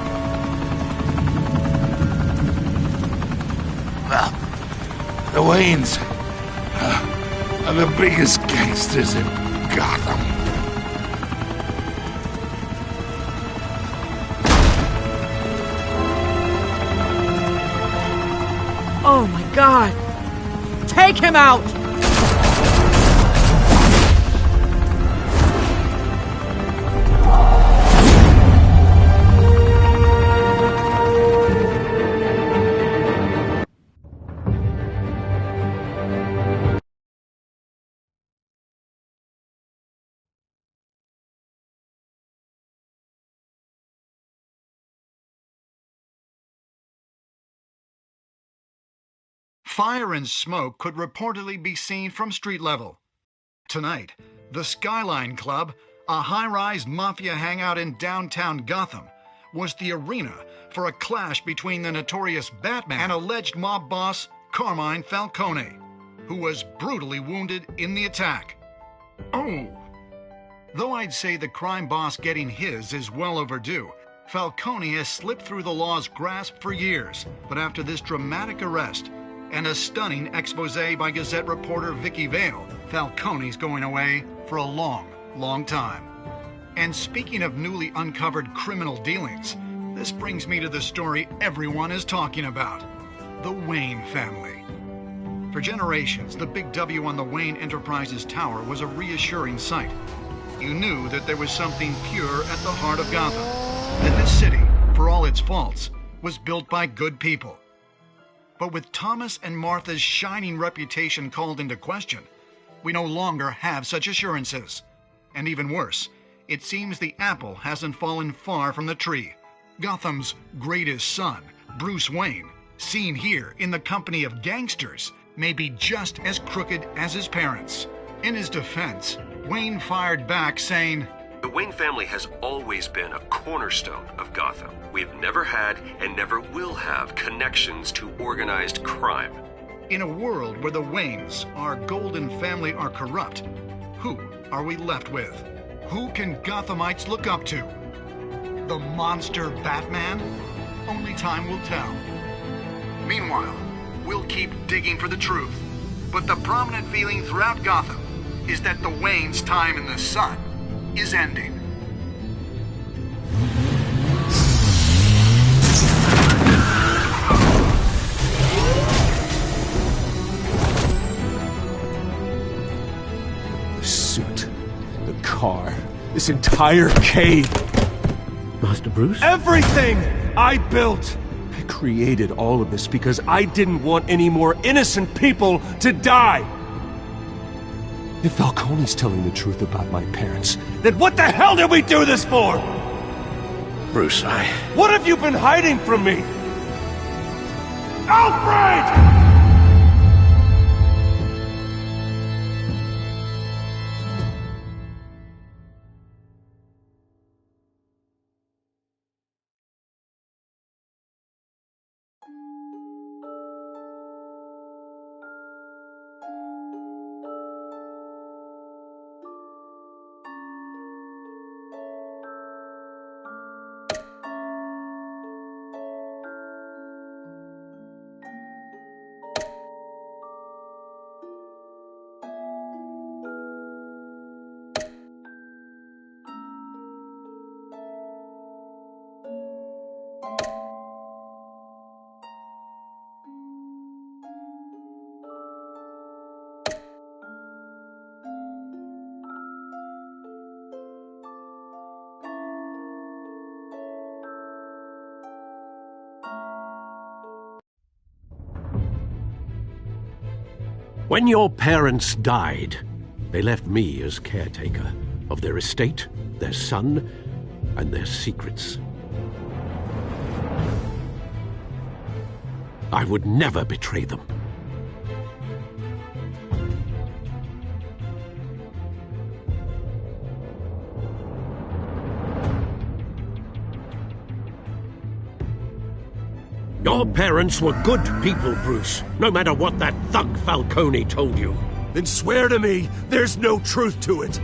Well, the Waynes are the biggest gangsters in Gotham. Oh my God! Take him out! Fire and smoke could reportedly be seen from street level. Tonight, the Skyline Club, a high-rise mafia hangout in downtown Gotham, was the arena for a clash between the notorious Batman and alleged mob boss Carmine Falcone, who was brutally wounded in the attack. Oh! Though I'd say the crime boss getting his is well overdue, Falcone has slipped through the law's grasp for years, but after this dramatic arrest, and a stunning expose by Gazette reporter Vicki Vale, Falcone's going away for a long, long time. And speaking of newly uncovered criminal dealings, this brings me to the story everyone is talking about, the Wayne family. For generations, the big W on the Wayne Enterprises Tower was a reassuring sight. You knew that there was something pure at the heart of Gotham, that this city, for all its faults, was built by good people. But with Thomas and Martha's shining reputation called into question, we no longer have such assurances. And even worse, it seems the apple hasn't fallen far from the tree. Gotham's greatest son, Bruce Wayne, seen here in the company of gangsters, may be just as crooked as his parents. In his defense, Wayne fired back saying, "The Wayne family has always been a cornerstone of Gotham. We've never had and never will have connections to organized crime." In a world where the Waynes, our golden family, are corrupt, who are we left with? Who can Gothamites look up to? The monster Batman? Only time will tell. Meanwhile, we'll keep digging for the truth. But the prominent feeling throughout Gotham is that the Waynes' time in the sun is ending. The suit, the car, this entire cave. Master Bruce? Everything I built! I created all of this because I didn't want any more innocent people to die! If Falcone's telling the truth about my parents, then what the hell did we do this for? Bruce, What have you been hiding from me? Alfred! When your parents died, they left me as caretaker of their estate, their son, and their secrets. I would never betray them. Your parents were good people, Bruce, no matter what that thug Falcone told you. Then swear to me there's no truth to it.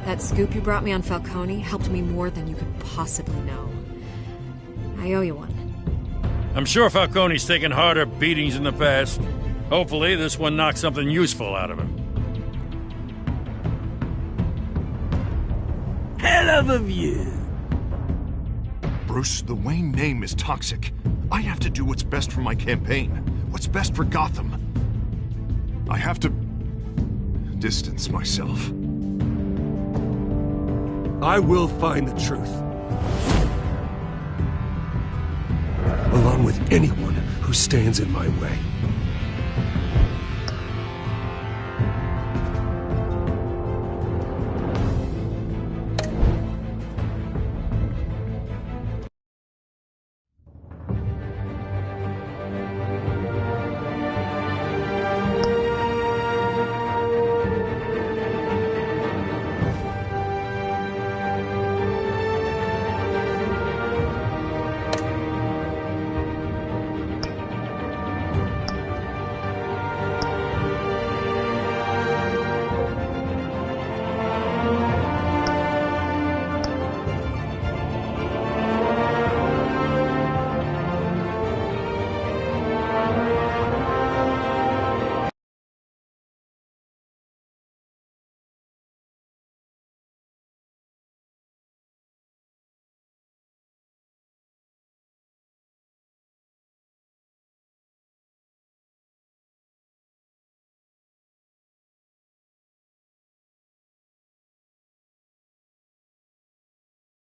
That scoop you brought me on Falcone helped me more than you could possibly know. I owe you one. I'm sure Falcone's taken harder beatings in the past. Hopefully this one knocks something useful out of him. Hell of a view. Bruce, the Wayne name is toxic. I have to do what's best for my campaign. What's best for Gotham. I have to distance myself. I will find the truth. Along with anyone who stands in my way.